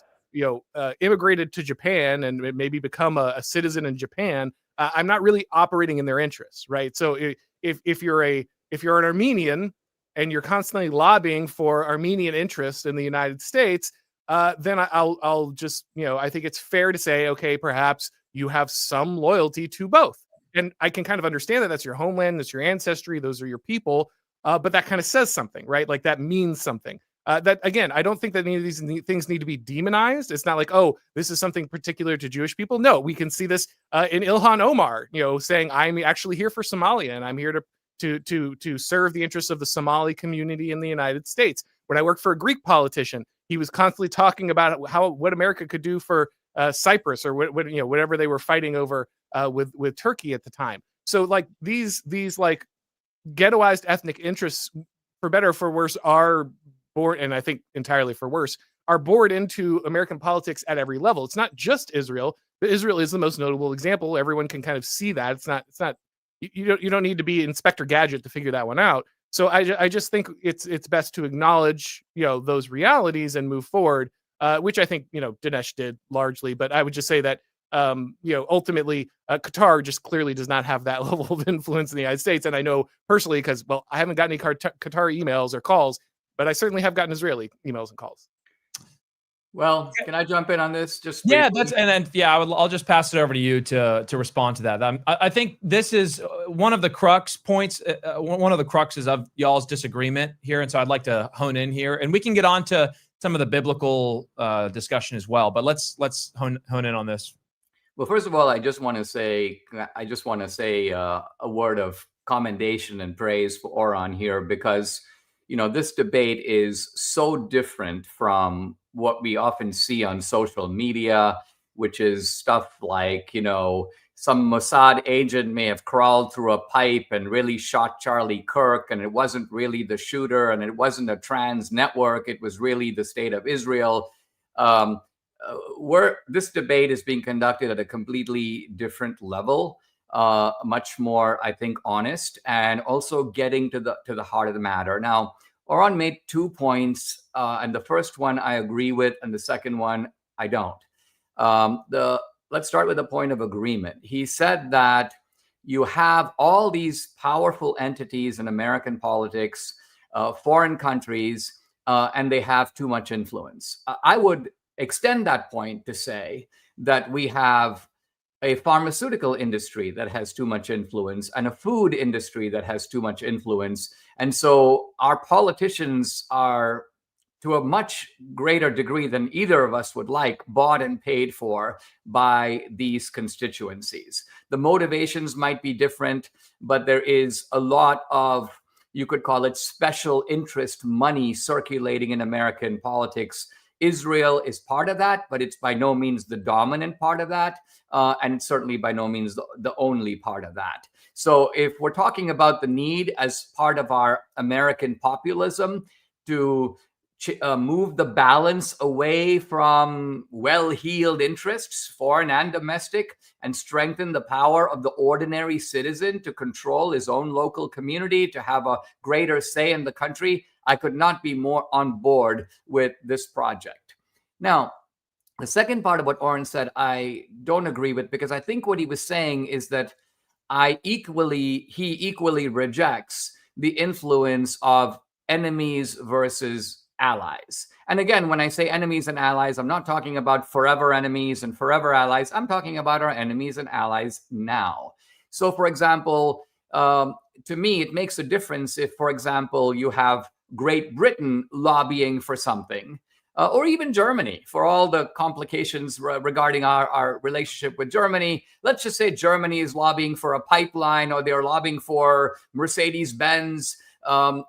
immigrated to Japan and maybe become a citizen in Japan, I'm not really operating in their interests, right? So if you're an Armenian and you're constantly lobbying for Armenian interests in the United States, then I'll just, I think it's fair to say, okay, perhaps you have some loyalty to both. And I can kind of understand that that's your homeland, that's your ancestry, those are your people. But that kind of says something, right? Like that means something. That again, I don't think that any of these things need to be demonized. It's not like, oh, this is something particular to Jewish people. No, we can see this in Ilhan Omar, saying, I'm actually here for Somalia and I'm here to serve the interests of the Somali community in the United States. When I worked for a Greek politician, he was constantly talking about what America could do for Cyprus or whatever they were fighting over with Turkey at the time. So like these like ghettoized ethnic interests, for better or for worse, are born, and I think entirely for worse, are bored into American politics at every level. It's not just Israel, but Israel is the most notable example. Everyone can kind of see that. It's not. You don't need to be Inspector Gadget to figure that one out. So I just think it's best to acknowledge those realities and move forward, which I think Dinesh did largely. But I would just say that ultimately Qatar just clearly does not have that level of influence in the United States. And I know personally because, well, I haven't gotten any Qatar emails or calls, but I certainly have gotten Israeli emails and calls.
Well, can I jump in on this? Just
yeah,
briefly?
I'll just pass it over to you to respond to that. I think this is one of the cruxes of y'all's disagreement here, and so I'd like to hone in here, and we can get on to some of the biblical discussion as well. But let's hone in on this.
Well, first of all, I just want to say a word of commendation and praise for Auron here, because this debate is so different from what we often see on social media, which is stuff like, some Mossad agent may have crawled through a pipe and really shot Charlie Kirk, and it wasn't really the shooter, and it wasn't a trans network. It was really the state of Israel. This debate is being conducted at a completely different level, much more, I think, honest, and also getting to the heart of the matter. Now, Auron made 2 points, and the first one I agree with, and the second one I don't. Let's start with a point of agreement. He said that you have all these powerful entities in American politics, foreign countries, and they have too much influence. I would extend that point to say that we have a pharmaceutical industry that has too much influence and a food industry that has too much influence. And so our politicians are, to a much greater degree than either of us would like, bought and paid for by these constituencies. The motivations might be different, but there is a lot of, you could call it, special interest money circulating in American politics. Israel is part of that, but it's by no means the dominant part of that. And it's certainly by no means the only part of that. So if we're talking about the need as part of our American populism to move the balance away from well-heeled interests, foreign and domestic, and strengthen the power of the ordinary citizen to control his own local community, to have a greater say in the country, I could not be more on board with this project. Now, the second part of what Auron said, I don't agree with, because I think what he was saying is that he equally rejects the influence of enemies versus allies. And again, when I say enemies and allies, I'm not talking about forever enemies and forever allies. I'm talking about our enemies and allies now. So, for example, to me, it makes a difference if, for example, you have Great Britain lobbying for something, or even Germany, for all the complications regarding our relationship with Germany. Let's just say Germany is lobbying for a pipeline, or they're lobbying for Mercedes-Benz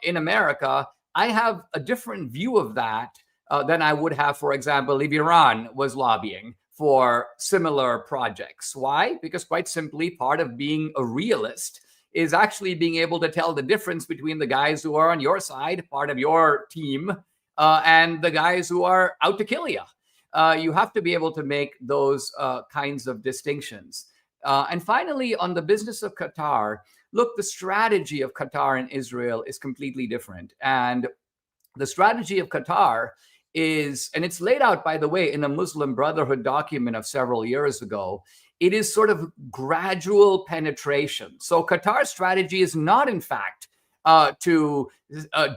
in America. I have a different view of that than I would have, for example, if Iran was lobbying for similar projects. Why? Because quite simply, part of being a realist is actually being able to tell the difference between the guys who are on your side, part of your team, and the guys who are out to kill you. You have to be able to make those kinds of distinctions. And finally, on the business of Qatar, look, the strategy of Qatar and Israel is completely different. And the strategy of Qatar is, and it's laid out, by the way, in a Muslim Brotherhood document of several years ago, it is sort of gradual penetration. So Qatar's strategy is not, in fact, to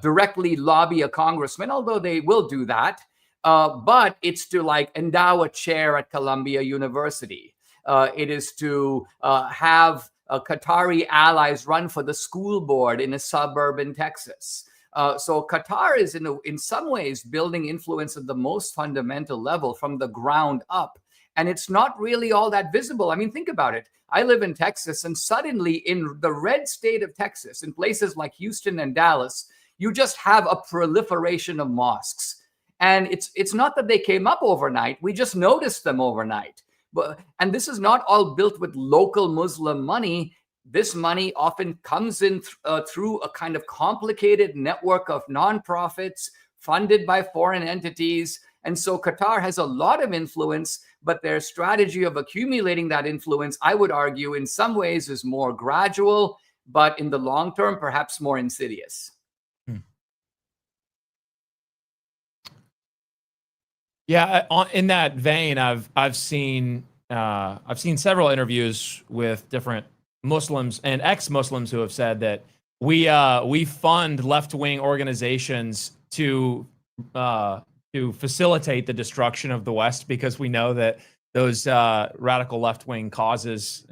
directly lobby a congressman, although they will do that. But it's to like endow a chair at Columbia University. It is to have Qatari allies run for the school board in a suburb in Texas. So Qatar is in some ways building influence at the most fundamental level from the ground up. And it's not really all that visible. I mean, think about it. I live in Texas, and suddenly in the red state of Texas, in places like Houston and Dallas, you just have a proliferation of mosques. And it's not that they came up overnight. We just noticed them overnight. And this is not all built with local Muslim money. This money often comes in through a kind of complicated network of nonprofits funded by foreign entities. And so Qatar has a lot of influence, but their strategy of accumulating that influence, I would argue, in some ways is more gradual, but in the long term, perhaps more insidious.
Yeah, in that vein, I've seen several interviews with different Muslims and ex-Muslims who have said that we fund left-wing organizations to facilitate the destruction of the West because we know that those radical left-wing causes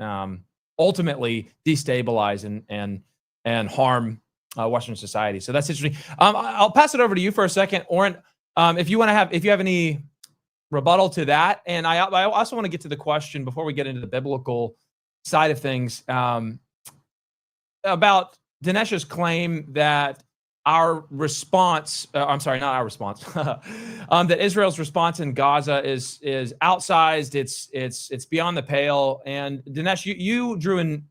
ultimately destabilize and harm Western society. So that's interesting. I'll pass it over to you for a second, Auron. If you have any rebuttal to that, and I also want to get to the question before we get into the biblical side of things about Dinesh's claim that our response, I'm sorry, not our response, that Israel's response in Gaza is outsized. It's beyond the pale. And Dinesh, you drew an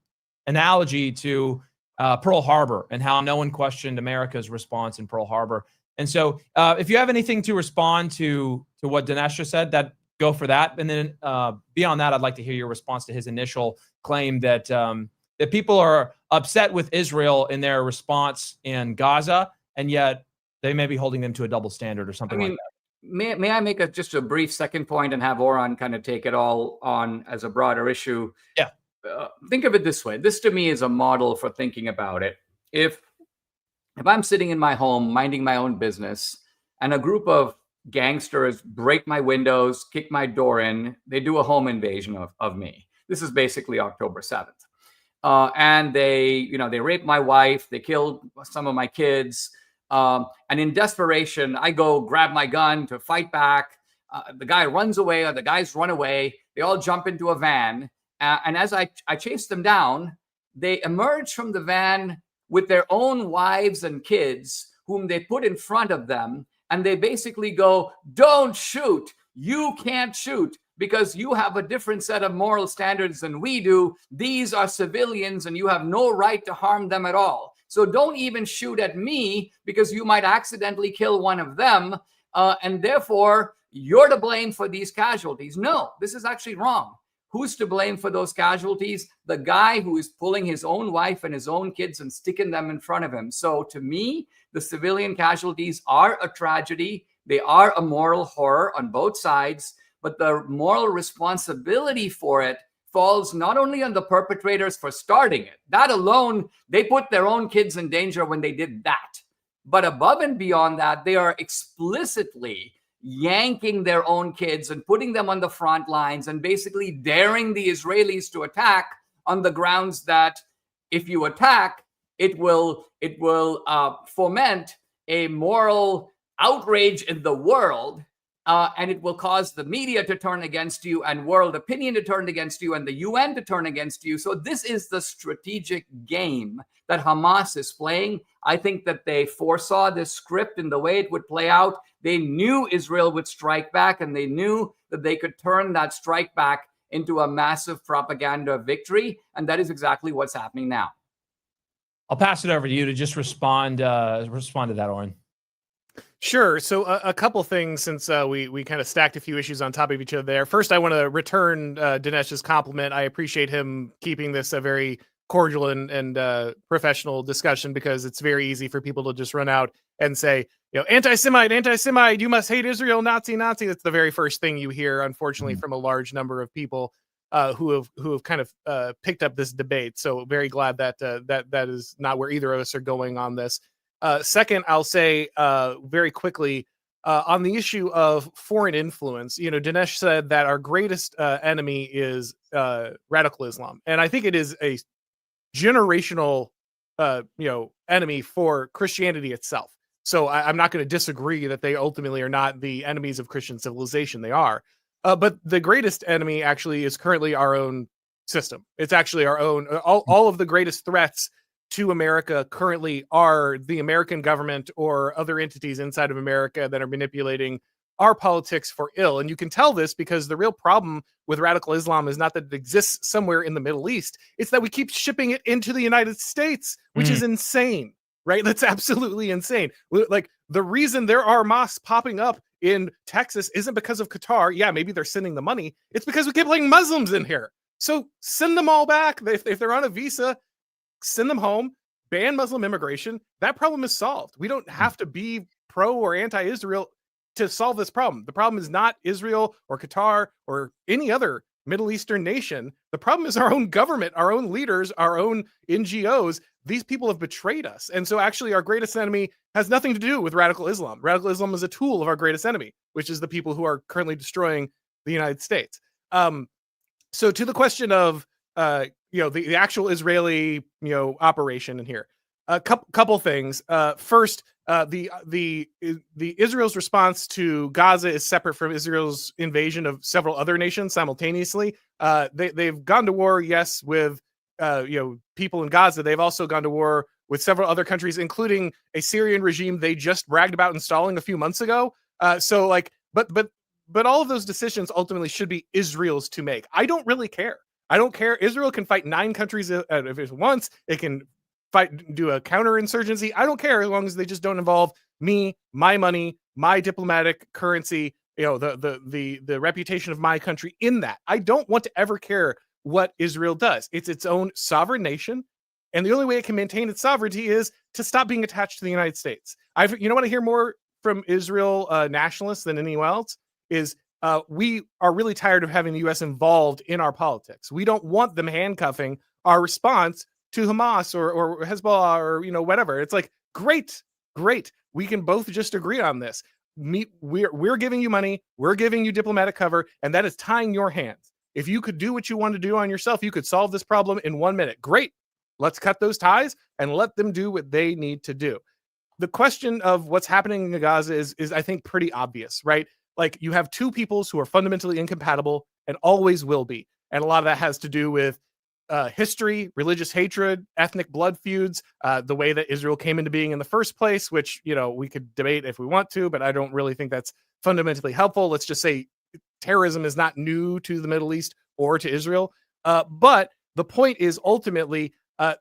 analogy to Pearl Harbor and how no one questioned America's response in Pearl Harbor. And so if you have anything to respond to what Dinesh just said, go for that. And then beyond that, I'd like to hear your response to his initial claim that that people are upset with Israel in their response in Gaza, and yet they may be holding them to a double standard or something like that.
May I make just a brief second point and have Auron kind of take it all on as a broader issue?
Yeah.
Think of it this way. This to me is a model for thinking about it. If I'm sitting in my home, minding my own business, and a group of gangsters break my windows, kick my door in, they do a home invasion of me. This is basically October 7th. And they rape my wife, they killed some of my kids. And in desperation, I go grab my gun to fight back. The guy runs away, or the guys run away. They all jump into a van. And as I chase them down, they emerge from the van with their own wives and kids, whom they put in front of them. And they basically go, "Don't shoot. You can't shoot because you have a different set of moral standards than we do. These are civilians and you have no right to harm them at all. So don't even shoot at me because you might accidentally kill one of them. And therefore, you're to blame for these casualties." No, this is actually wrong. Who's to blame for those casualties? The guy who is pulling his own wife and his own kids and sticking them in front of him. So to me, the civilian casualties are a tragedy. They are a moral horror on both sides, but the moral responsibility for it falls not only on the perpetrators for starting it. That alone, they put their own kids in danger when they did that. But above and beyond that, they are explicitly yanking their own kids and putting them on the front lines and basically daring the Israelis to attack on the grounds that if you attack, it will foment a moral outrage in the world, and it will cause the media to turn against you and world opinion to turn against you and the UN to turn against you. So this is the strategic game that Hamas is playing. I think that they foresaw this script in the way it would play out. They knew Israel would strike back, and they knew that they could turn that strike back into a massive propaganda victory. And that is exactly what's happening now.
I'll pass it over to you to just respond to that, Auron.
Sure. So a couple things, since we kind of stacked a few issues on top of each other there. First, I want to return Dinesh's compliment. I appreciate him keeping this a very cordial and professional discussion, because it's very easy for people to just run out and say, anti-Semite, you must hate Israel, Nazi. That's the very first thing you hear, unfortunately, from a large number of people. who have kind of picked up this debate. So very glad that that is not where either of us are going on this. Second, I'll say very quickly on the issue of foreign influence. Dinesh said that our greatest enemy is radical Islam, and I think it is a generational enemy for Christianity itself. So I'm not going to disagree that they ultimately are not the enemies of Christian civilization. They are. But the greatest enemy actually is currently our own system. It's actually our own. All of the greatest threats to America currently are the American government or other entities inside of America that are manipulating our politics for ill. And you can tell this because the real problem with radical Islam is not that it exists somewhere in the Middle East. It's that we keep shipping it into the United States, which is insane, right? That's absolutely insane. Like, the reason there are mosques popping up in Texas isn't because of Qatar. Yeah, maybe they're sending the money. It's because we keep letting Muslims in here. So send them all back. If they're on a visa, send them home, ban Muslim immigration. That problem is solved. We don't have to be pro or anti-Israel to solve this problem. The problem is not Israel or Qatar or any other Middle Eastern nation. The problem is our own government, our own leaders, our own NGOs. These people have betrayed us. And so actually our greatest enemy has nothing to do with radical Islam. Radical Islam is a tool of our greatest enemy, which is the people who are currently destroying the United States. So to the question of the actual Israeli operation in here, a couple things. First, the Israel's response to Gaza is separate from Israel's invasion of several other nations simultaneously. They've gone to war, yes, with people in Gaza. They've also gone to war with several other countries, including a Syrian regime they just bragged about installing a few months ago. But all of those decisions ultimately should be Israel's to make. I don't really care. I don't care. Israel can fight 9 countries if it wants. It can do a counterinsurgency. I don't care as long as they just don't involve me, my money, my diplomatic currency, the reputation of my country in that. I don't want to ever care what Israel does. It's its own sovereign nation. And the only way it can maintain its sovereignty is to stop being attached to the United States. You know what I hear more from Israel nationalists than anyone else is we are really tired of having the U.S. involved in our politics. We don't want them handcuffing our response to Hamas or Hezbollah or whatever. It's like, great. We can both just agree on this. We're giving you money, we're giving you diplomatic cover, and that is tying your hands. If you could do what you want to do on yourself, you could solve this problem in 1 minute. Great. Let's cut those ties and let them do what they need to do. The question of what's happening in Gaza is I think pretty obvious, right? Like, you have two peoples who are fundamentally incompatible and always will be. And a lot of that has to do with history, religious hatred, ethnic blood feuds, the way that Israel came into being in the first place, which, we could debate if we want to, but I don't really think that's fundamentally helpful. Let's just say terrorism is not new to the Middle East or to Israel. But the point is ultimately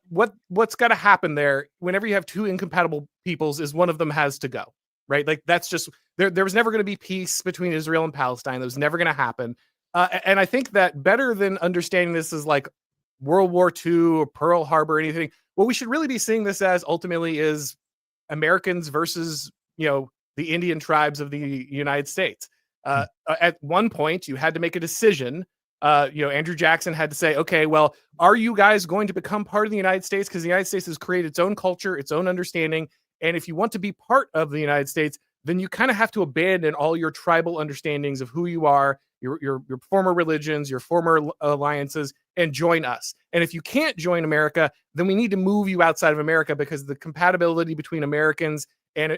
what's got to happen there whenever you have two incompatible peoples is one of them has to go, right? Like, that's just, there was never going to be peace between Israel and Palestine. That was never going to happen. And I think that better than understanding this as like World War II or Pearl Harbor or anything, what we should really be seeing this as ultimately is Americans versus, the Indian tribes of the United States. At one point, you had to make a decision. Andrew Jackson had to say, okay, well, are you guys going to become part of the United States? Because the United States has created its own culture, its own understanding. And if you want to be part of the United States, then you kind of have to abandon all your tribal understandings of who you are, your former religions, your former alliances, and join us. And if you can't join America, then we need to move you outside of America, because the compatibility between Americans and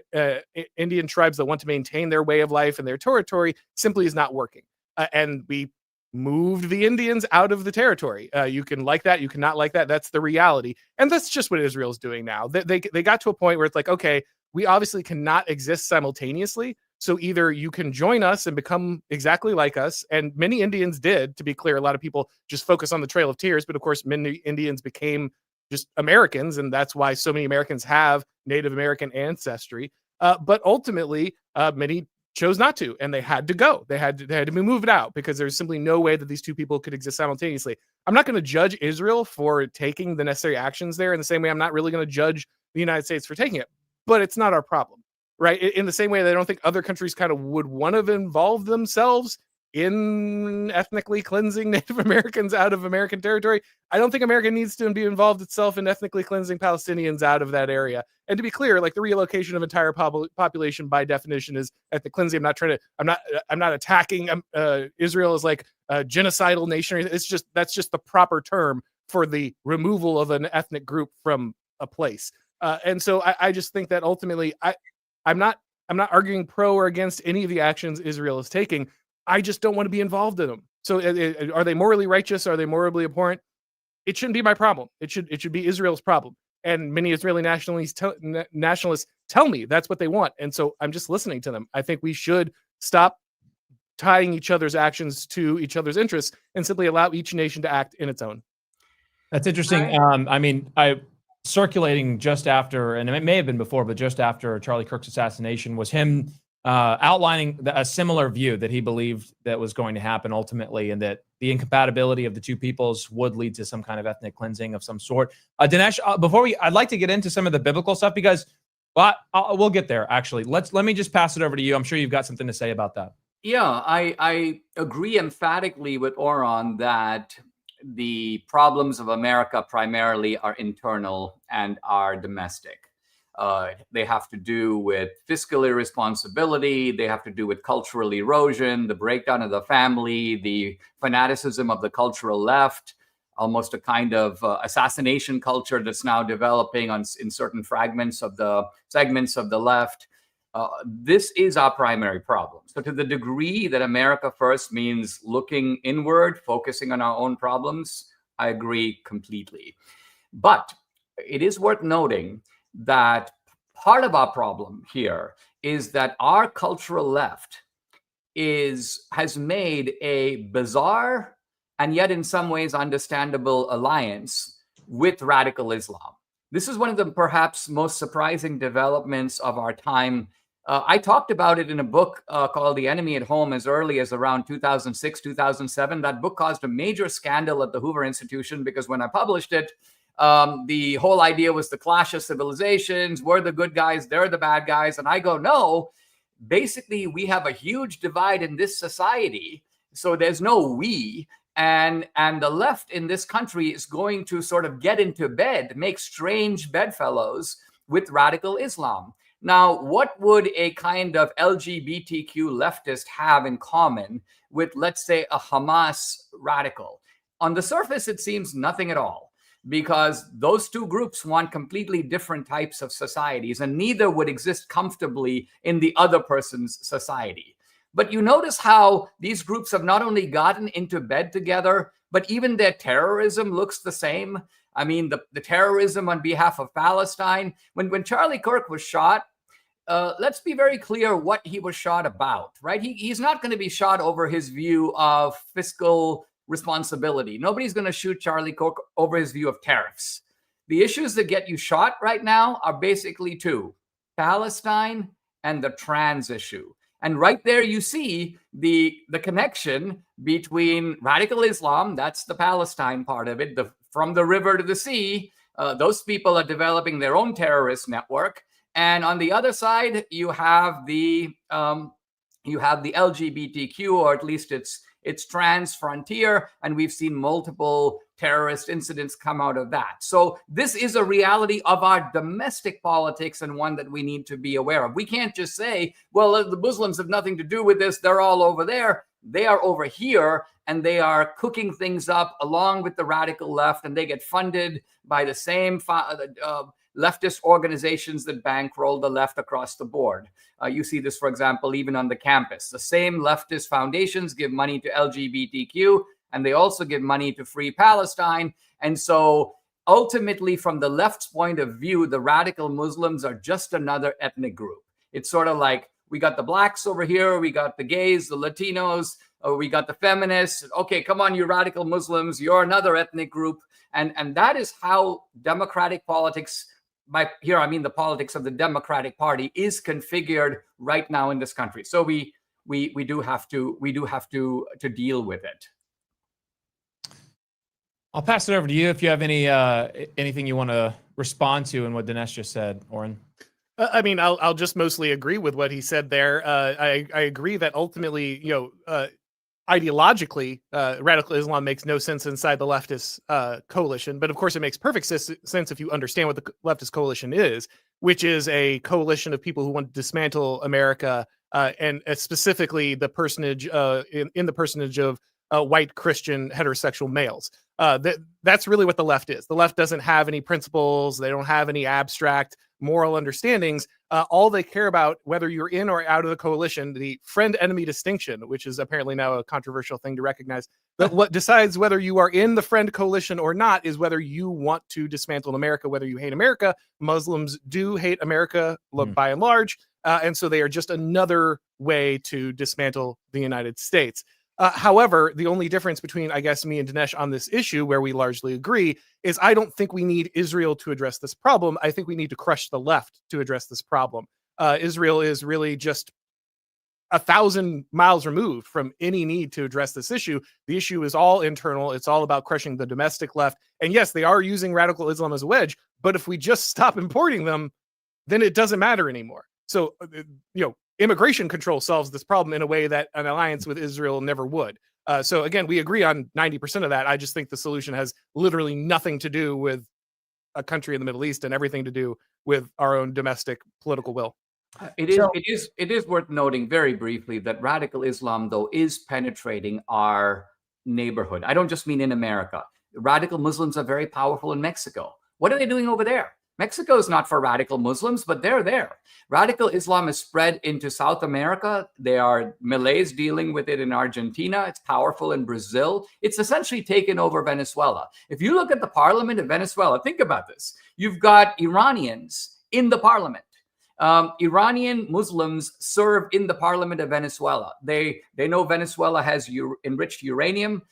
Indian tribes that want to maintain their way of life and their territory simply is not working. And we moved the Indians out of the territory. You can like that, you cannot like that. That's the reality. And that's just what Israel's doing now. They got to a point where it's like, okay, we obviously cannot exist simultaneously. So either you can join us and become exactly like us. And many Indians did, to be clear. A lot of people just focus on the Trail of Tears, but of course, many Indians became just Americans. And that's why so many Americans have Native American ancestry. But ultimately, many chose not to, and they had to go. They had to be moved out because there's simply no way that these two people could exist simultaneously. I'm not going to judge Israel for taking the necessary actions there in the same way I'm not really going to judge the United States for taking it, but it's not our problem, right? In the same way that I don't think other countries kind of would want to involve themselves in ethnically cleansing Native Americans out of American territory. I don't think America needs to be involved itself in ethnically cleansing Palestinians out of that area. And to be clear, like the relocation of entire population by definition is ethnic cleansing. I'm not attacking Israel as like a genocidal nation. That's just the proper term for the removal of an ethnic group from a place. And so I just think that ultimately I'm not arguing pro or against any of the actions Israel is taking. I just don't want to be involved in them. So are they morally righteous? Are they morally abhorrent? It shouldn't be my problem. It should be Israel's problem. And many Israeli nationalists tell me that's what they want. And so I'm just listening to them. I think we should stop tying each other's actions to each other's interests and simply allow each nation to act in its own.
That's interesting. I mean, circulating just after, and it may have been before, but just after Charlie Kirk's assassination was him outlining a similar view that he believed that was going to happen ultimately, and that the incompatibility of the two peoples would lead to some kind of ethnic cleansing of some sort. Dinesh, I'd like to get into some of the biblical stuff because we'll get there. Actually, let me just pass it over to you. I'm sure you've got something to say about that.
Yeah, I agree emphatically with Auron that the problems of America primarily are internal and are domestic. They have to do with fiscal irresponsibility. They have to do with cultural erosion, the breakdown of the family, the fanaticism of the cultural left, almost a kind of assassination culture that's now developing in certain segments of the left. This is our primary problem. So to the degree that America first means looking inward, focusing on our own problems, I agree completely. But it is worth noting that part of our problem here is that our cultural left has made a bizarre and yet in some ways understandable alliance with radical Islam. This is one of the perhaps most surprising developments of our time. I talked about it in a book called The Enemy at Home as early as around 2006, 2007. That book caused a major scandal at the Hoover Institution because when I published it, the whole idea was the clash of civilizations. We're the good guys, they're the bad guys. And I go, no, basically we have a huge divide in this society. So there's no we. And the left in this country is going to sort of get into bed, make strange bedfellows with radical Islam. Now, what would a kind of LGBTQ leftist have in common with, let's say, a Hamas radical? On the surface, it seems nothing at all, because those two groups want completely different types of societies, and neither would exist comfortably in the other person's society. But you notice how these groups have not only gotten into bed together, but even their terrorism looks the same. I mean, the terrorism on behalf of Palestine. When Charlie Kirk was shot, let's be very clear what he was shot about, right? He's not going to be shot over his view of fiscal responsibility. Nobody's going to shoot Charlie Kirk over his view of tariffs. The issues that get you shot right now are basically two: Palestine and the trans issue. And right there you see the connection between radical Islam, that's the Palestine part of it, from the river to the sea. Those people are developing their own terrorist network. And on the other side, you have the LGBTQ, or at least it's trans frontier, and we've seen multiple terrorist incidents come out of that. So this is a reality of our domestic politics, and one that we need to be aware of. We can't just say, well, the Muslims have nothing to do with this, they're all over there. They are over here, and they are cooking things up along with the radical left, and they get funded by the same leftist organizations that bankroll the left across the board. You see this, for example, even on the campus. The same leftist foundations give money to LGBTQ, and they also give money to Free Palestine. And so ultimately, from the left's point of view, the radical Muslims are just another ethnic group. It's sort of like, we got the blacks over here, we got the gays, the Latinos, we got the feminists. Okay, come on, you radical Muslims, you're another ethnic group. And that is how democratic politics, by here I mean the politics of the Democratic Party, is configured right now in this country. So we do have to deal with it.
I'll pass it over to you if you have anything you want to respond to in what Dinesh just said, Auron.
I mean, I'll just mostly agree with what he said there. I agree that ultimately, ideologically, radical Islam makes no sense inside the leftist coalition. But of course, it makes perfect sense if you understand what the leftist coalition is, which is a coalition of people who want to dismantle America, and specifically the personage in the personage of white Christian heterosexual males. That's really what the left is. The left doesn't have any principles. They don't have any abstract moral understandings. All they care about, whether you're in or out of the coalition, the friend-enemy distinction, which is apparently now a controversial thing to recognize, that what decides whether you are in the friend coalition or not is whether you want to dismantle America, whether you hate America. Muslims do hate America by and large, and so they are just another way to dismantle the United States. However, the only difference between, I guess, me and Dinesh on this issue, where we largely agree, is I don't think we need Israel to address this problem. I think we need to crush the left to address this problem. Israel is really just 1,000 miles removed from any need to address this issue. The issue is all internal. It's all about crushing the domestic left. And yes, they are using radical Islam as a wedge, but if we just stop importing them, then it doesn't matter anymore. So, immigration control solves this problem in a way that an alliance with Israel never would. So again, we agree on 90% of that. I just think the solution has literally nothing to do with a country in the Middle East and everything to do with our own domestic political will.
It is worth noting very briefly that radical Islam, though, is penetrating our neighborhood. I don't just mean in America. Radical Muslims are very powerful in Mexico. What are they doing over there? Mexico is not for radical Muslims, but they're there. Radical Islam is spread into South America. There are Malays dealing with it in Argentina. It's powerful in Brazil. It's essentially taken over Venezuela. If you look at the parliament of Venezuela, think about this. You've got Iranians in the parliament. Iranian Muslims serve in the parliament of Venezuela. They know Venezuela has enriched uranium.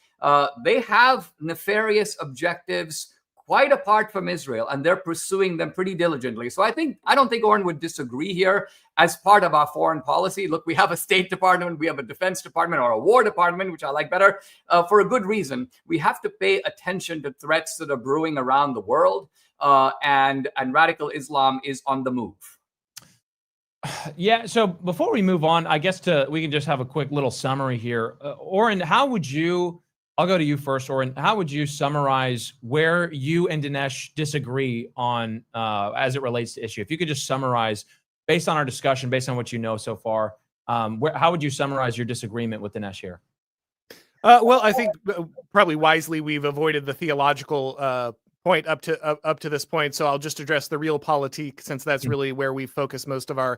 They have nefarious objectives quite apart from Israel, and they're pursuing them pretty diligently. So I don't think Auron would disagree here as part of our foreign policy. Look, we have a State Department, we have a Defense Department, or a War Department, which I like better, for a good reason. We have to pay attention to threats that are brewing around the world, and radical Islam is on the move.
Yeah. So before we move on, I guess we can just have a quick little summary here. Auron, I'll go to you first, Auron. How would you summarize where you and Dinesh disagree on as it relates to issue? If you could just summarize, based on our discussion, based on what you know so far, how would you summarize your disagreement with Dinesh here?
Well, I think probably wisely we've avoided the theological point up to this point, so I'll just address the Realpolitik, since that's really where we focus most of our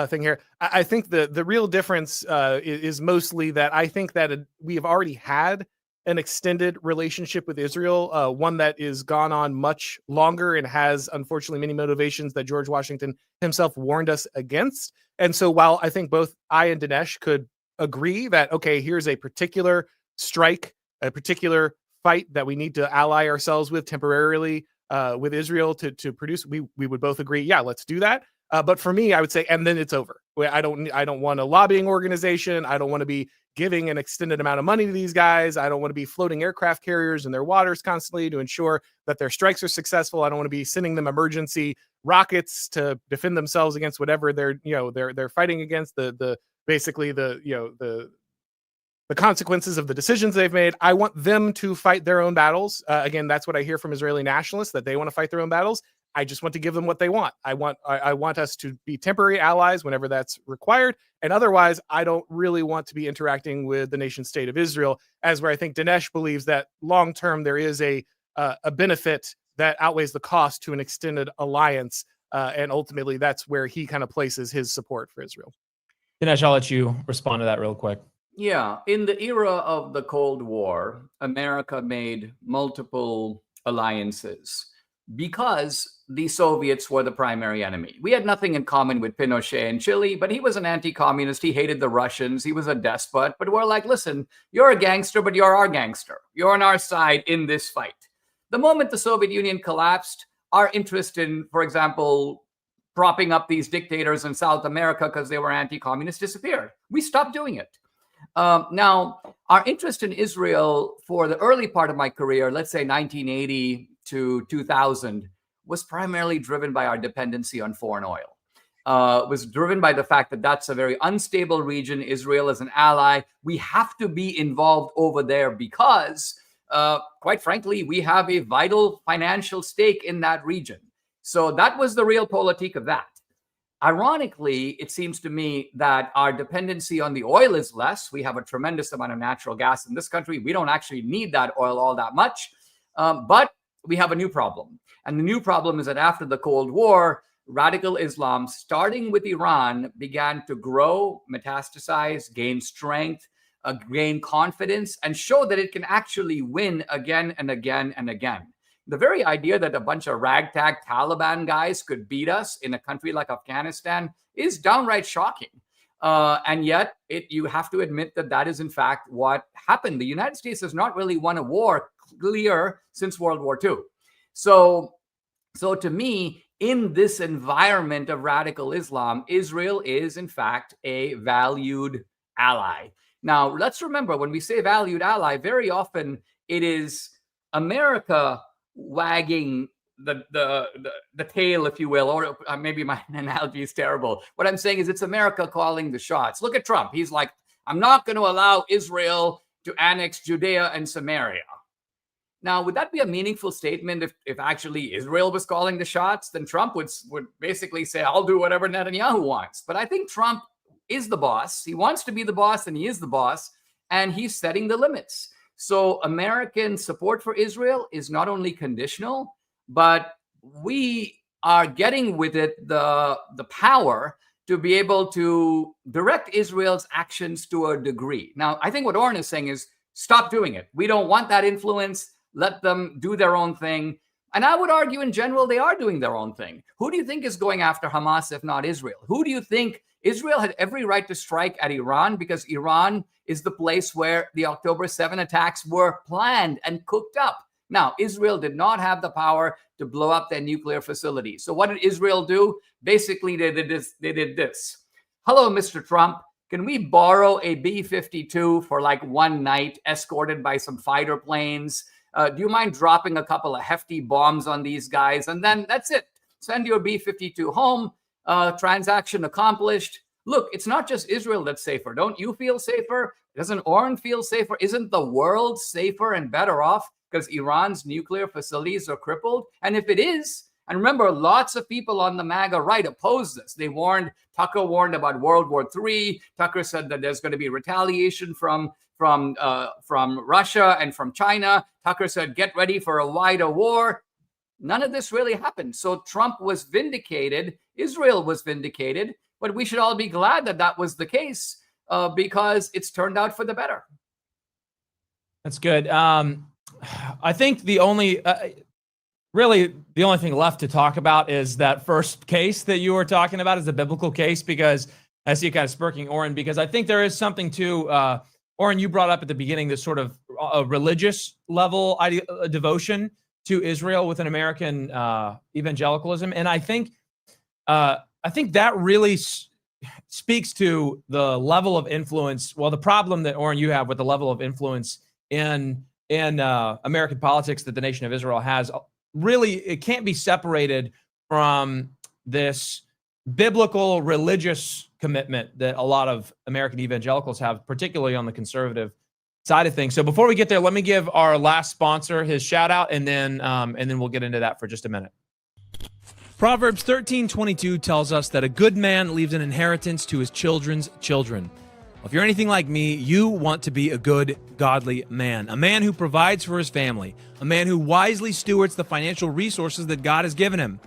thing here. I think the real difference is mostly that I think that we have already had an extended relationship with Israel, one that is gone on much longer and has, unfortunately, many motivations that George Washington himself warned us against. And so while I think both I and Dinesh could agree that, okay, here's a particular strike, a particular fight that we need to ally ourselves with temporarily with Israel to produce, we would both agree, yeah, let's do that. But for me, I would say, and then it's over. I don't want a lobbying organization. I don't want to be giving an extended amount of money to these guys. I don't want to be floating aircraft carriers in their waters constantly to ensure that their strikes are successful. I don't want to be sending them emergency rockets to defend themselves against whatever they're fighting against. The consequences of the decisions they've made. I want them to fight their own battles. Again, that's what I hear from Israeli nationalists, that they want to fight their own battles. I just want to give them what they want. I want us to be temporary allies whenever that's required. And otherwise, I don't really want to be interacting with the nation state of Israel, as where I think Dinesh believes that long term there is a benefit that outweighs the cost to an extended alliance. And ultimately, that's where he kind of places his support for Israel.
Dinesh, I'll let you respond to that real quick.
Yeah. In the era of the Cold War, America made multiple alliances because the Soviets were the primary enemy. We had nothing in common with Pinochet in Chile, but he was an anti-communist. He hated the Russians. He was a despot. But we're like, listen, you're a gangster, but you're our gangster. You're on our side in this fight. The moment the Soviet Union collapsed, our interest in, for example, propping up these dictators in South America because they were anti-communist disappeared. We stopped doing it. Now, our interest in Israel for the early part of my career, let's say 1980 to 2000, was primarily driven by our dependency on foreign oil. was driven by the fact that that's a very unstable region. Israel is an ally. We have to be involved over there because, quite frankly, we have a vital financial stake in that region. So that was the realpolitik of that. Ironically, it seems to me that our dependency on the oil is less. We have a tremendous amount of natural gas in this country. We don't actually need that oil all that much. But we have a new problem. And the new problem is that after the Cold War, radical Islam, starting with Iran, began to grow, metastasize, gain strength, gain confidence, and show that it can actually win again and again and again. The very idea that a bunch of ragtag Taliban guys could beat us in a country like Afghanistan is downright shocking. And yet, you have to admit that that is, in fact, what happened. The United States has not really won a war clear since World War II. So to me, in this environment of radical Islam, Israel is, in fact, a valued ally. Now, let's remember, when we say valued ally, very often it is America wagging the tail, if you will, or maybe my analogy is terrible. What I'm saying is it's America calling the shots. Look at Trump. He's like, I'm not going to allow Israel to annex Judea and Samaria. Now, would that be a meaningful statement if actually Israel was calling the shots? Then Trump would basically say, I'll do whatever Netanyahu wants. But I think Trump is the boss. He wants to be the boss, and he is the boss, and he's setting the limits. So American support for Israel is not only conditional, but we are getting with it the power to be able to direct Israel's actions to a degree. Now, I think what Auron is saying is stop doing it. We don't want that influence. Let them do their own thing. And I would argue in general, they are doing their own thing. Who do you think is going after Hamas if not Israel? Who do you think? Israel had every right to strike at Iran because Iran is the place where the October 7 attacks were planned and cooked up. Now, Israel did not have the power to blow up their nuclear facility. So what did Israel do? Basically, they did this. Hello, Mr. Trump. Can we borrow a B-52 for like one night, escorted by some fighter planes? Do you mind dropping a couple of hefty bombs on these guys? And then that's it. Send your B-52 home. Transaction accomplished. Look, it's not just Israel that's safer. Don't you feel safer? Doesn't Auron feel safer? Isn't the world safer and better off because Iran's nuclear facilities are crippled? And if it is, and remember, lots of people on the MAGA right oppose this. Tucker warned about World War III. Tucker said that there's going to be retaliation from Russia and from China. Tucker said, get ready for a wider war. None of this really happened. So Trump was vindicated. Israel was vindicated. But we should all be glad that that was the case because it's turned out for the better.
That's good. I think the only thing left to talk about is that first case that you were talking about is the biblical case, because I see you kind of spurking Auron, because I think there is something to, Auron, you brought up at the beginning, this sort of a religious level devotion to Israel within American evangelicalism. And I think that really speaks to the level of influence. Well, the problem that, Auron, you have with the level of influence in American politics that the nation of Israel has, really, it can't be separated from this biblical religious commitment that a lot of American evangelicals have, particularly on the conservative side of things. So before we get there, let me give our last sponsor his shout out, and then we'll get into that for just a minute.
Proverbs 13:22 tells us that a good man leaves an inheritance to his children's children. Well, if you're anything like me, you want to be a good, godly man, a man who provides for his family, a man who wisely stewards the financial resources that God has given him.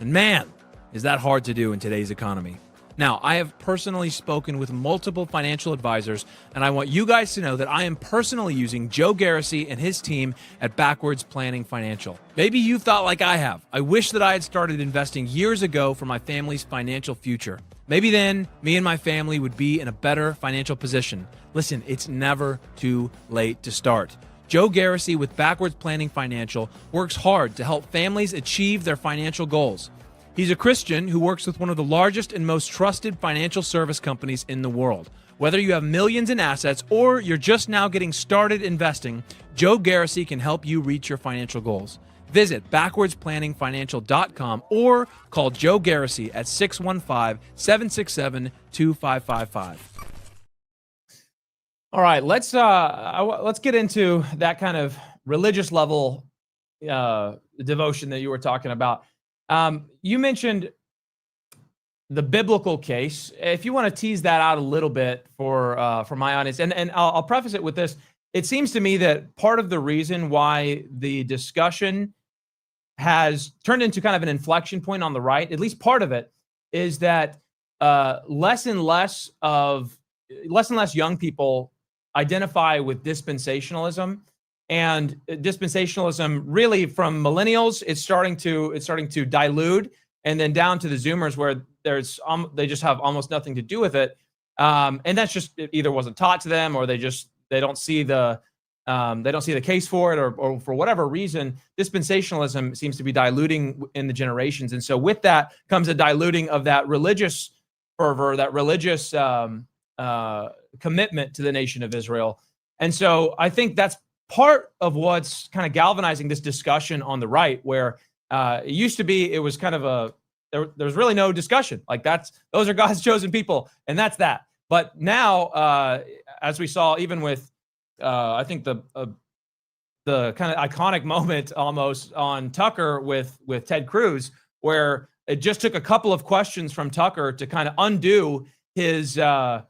And man, is that hard to do in today's economy. Now, I have personally spoken with multiple financial advisors, and I want you guys to know that I am personally using Joe Garrisi and his team at Backwards Planning Financial. Maybe you thought like I have. I wish that I had started investing years ago for my family's financial future. Maybe then me and my family would be in a better financial position. Listen, it's never too late to start. Joe Garrisi with Backwards Planning Financial works hard to help families achieve their financial goals. He's a Christian who works with one of the largest and most trusted financial service companies in the world. Whether you have millions in assets or you're just now getting started investing, Joe Garrisi can help you reach your financial goals. Visit backwardsplanningfinancial.com or call Joe Garrisi at 615-767-2555.
All right, let's get into that kind of religious level devotion that you were talking about. You mentioned the biblical case. If you want to tease that out a little bit for my audience, and I'll preface it with this: it seems to me that part of the reason why the discussion has turned into kind of an inflection point on the right, at least part of it, is that less and less young people identify with dispensationalism, and dispensationalism really from millennials it's starting to dilute, and then down to the Zoomers where they just have almost nothing to do with it, and that's just it either wasn't taught to them or they don't see the case for it, or for whatever reason dispensationalism seems to be diluting in the generations, and so with that comes a diluting of that religious fervor, that religious commitment to the nation of Israel. And so I think that's part of what's kind of galvanizing this discussion on the right, where it used to be, it was kind of there's really no discussion. Like those are God's chosen people, and that's that. But now, as we saw, even with, I think the kind of iconic moment almost on Tucker with Ted Cruz, where it just took a couple of questions from Tucker to kind of undo his view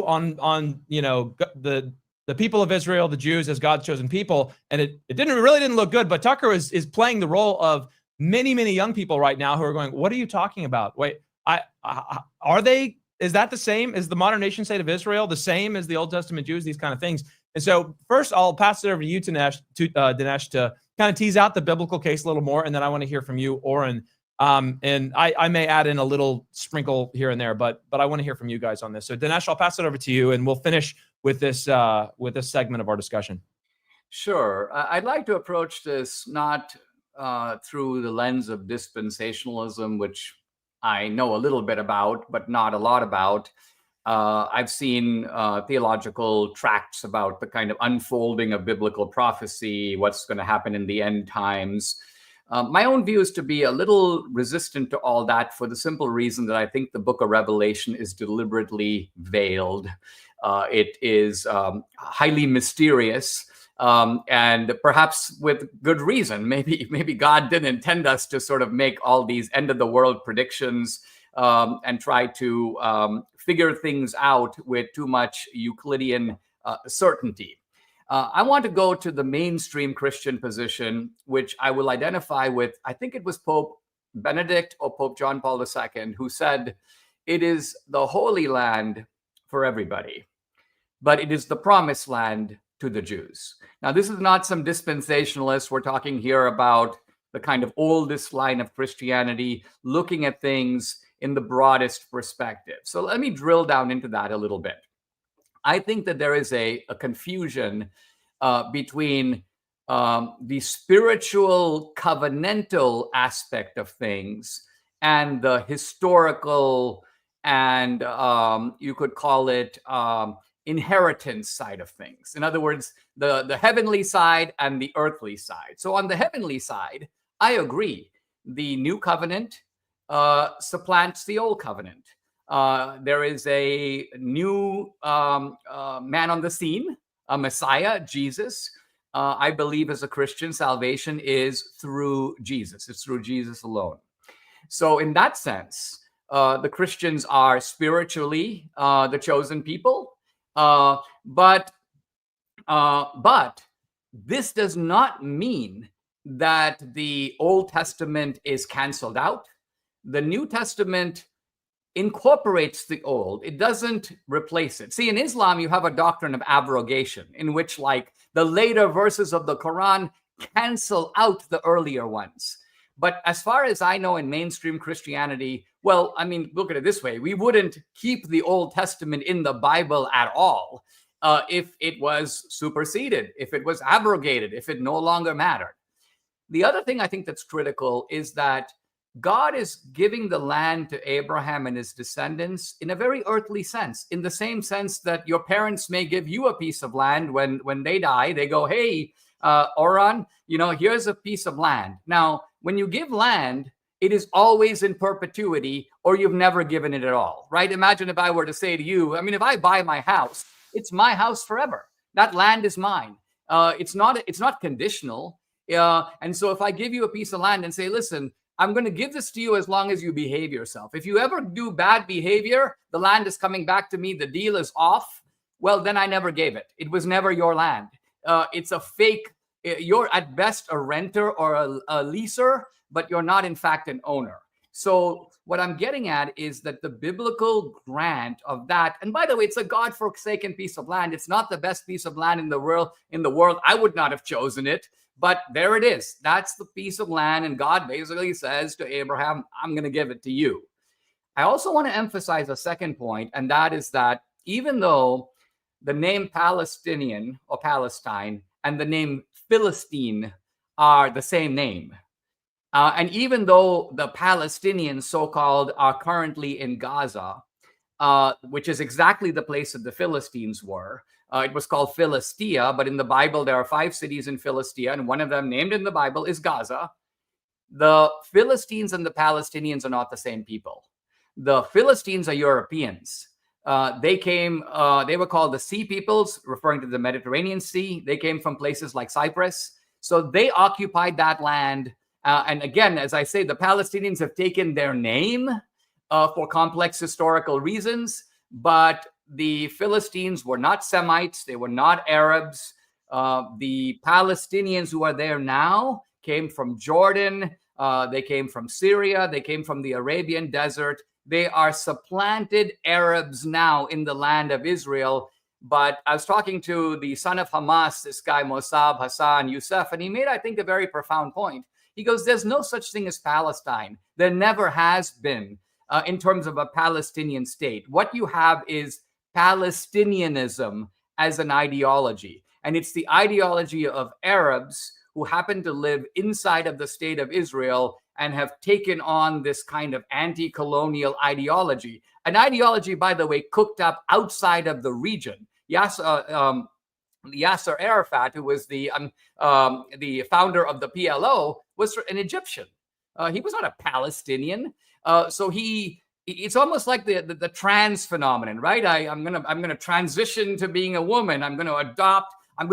on the people of Israel, the Jews as God's chosen people, and it really didn't look good. But Tucker is playing the role of many young people right now who are going, "What are you talking about? Wait, are they? Is that the same? Is the modern nation state of Israel the same as the Old Testament Jews?" These kind of things. And so first, I'll pass it over to you, Dinesh, to kind of tease out the biblical case a little more, and then I want to hear from you, Auron. And I may add in a little sprinkle here and there, but I want to hear from you guys on this. So Dinesh, I'll pass it over to you, and we'll finish with this segment of our discussion.
Sure. I'd like to approach this not through the lens of dispensationalism, which I know a little bit about, but not a lot about. I've seen theological tracts about the kind of unfolding of biblical prophecy, what's going to happen in the end times. My own view is to be a little resistant to all that for the simple reason that I think the book of Revelation is deliberately veiled. It is highly mysterious, and perhaps with good reason. Maybe God didn't intend us to sort of make all these end of the world predictions and try to figure things out with too much Euclidean certainty. I want to go to the mainstream Christian position, which I will identify with, I think it was Pope Benedict or Pope John Paul II, who said, "It is the Holy Land for everybody, but it is the promised land to the Jews." Now, this is not some dispensationalist. We're talking here about the kind of oldest line of Christianity, looking at things in the broadest perspective. So let me drill down into that a little bit. I think that there is a confusion between the spiritual covenantal aspect of things and the historical and you could call it inheritance side of things. In other words, the heavenly side and the earthly side. So on the heavenly side, I agree. The new covenant supplants the old covenant. There is a new man on the scene, a Messiah, Jesus. I believe as a Christian, salvation is through Jesus. It's through Jesus alone. So in that sense, the Christians are spiritually the chosen people. But this does not mean that the Old Testament is canceled out. The New Testament incorporates the old. It doesn't replace it. See, in Islam, you have a doctrine of abrogation in which, like, the later verses of the Quran cancel out the earlier ones. But as far as I know, in mainstream Christianity, well, I mean, look at it this way. We wouldn't keep the Old Testament in the Bible at all if it was superseded, if it was abrogated, if it no longer mattered. The other thing I think that's critical is that God is giving the land to Abraham and his descendants in a very earthly sense, in the same sense that your parents may give you a piece of land when they die. They go, "Hey, Auron, here's a piece of land. Now, when you give land, it is always in perpetuity, or you've never given it at all, right? Imagine if I were to say to you, if I buy my house, it's my house forever. That land is mine. It's not conditional. And so if I give you a piece of land and say, listen, I'm going to give this to you as long as you behave yourself. If you ever do bad behavior, the land is coming back to me. The deal is off. Well, then I never gave it. It was never your land. It's a fake. You're at best a renter or a leaser, but you're not in fact an owner. So what I'm getting at is that the biblical grant of that, and by the way, it's a God-forsaken piece of land. It's not the best piece of land in the world. I would not have chosen it, but there it is. That's the piece of land, and God basically says to Abraham, I'm going to give it to you. I also want to emphasize a second point, and that is that even though the name Palestinian or Palestine and the name Philistine are the same name, and even though the Palestinians, so-called, are currently in Gaza, which is exactly the place that the Philistines were, it was called Philistia, but in the Bible, there are 5 cities in Philistia, and one of them named in the Bible is Gaza. The Philistines and the Palestinians are not the same people. The Philistines are Europeans. They were called the Sea Peoples, referring to the Mediterranean Sea. They came from places like Cyprus. So they occupied that land. And again, as I say, the Palestinians have taken their name for complex historical reasons, but the Philistines were not Semites. They were not Arabs. The Palestinians who are there now came from Jordan. They came from Syria. They came from the Arabian desert. They are supplanted Arabs now in the land of Israel. But I was talking to the son of Hamas, this guy, Mossab Hassan Youssef, and he made, I think, a very profound point. He goes, there's no such thing as Palestine. There never has been in terms of a Palestinian state. What you have is Palestinianism as an ideology. And it's the ideology of Arabs who happen to live inside of the state of Israel and have taken on this kind of anti-colonial ideology. An ideology, by the way, cooked up outside of the region. Yasser Arafat, who was the founder of the PLO, was an Egyptian. He was not a Palestinian. So it's almost like the trans phenomenon, right? I'm gonna transition to being a woman. I'm gonna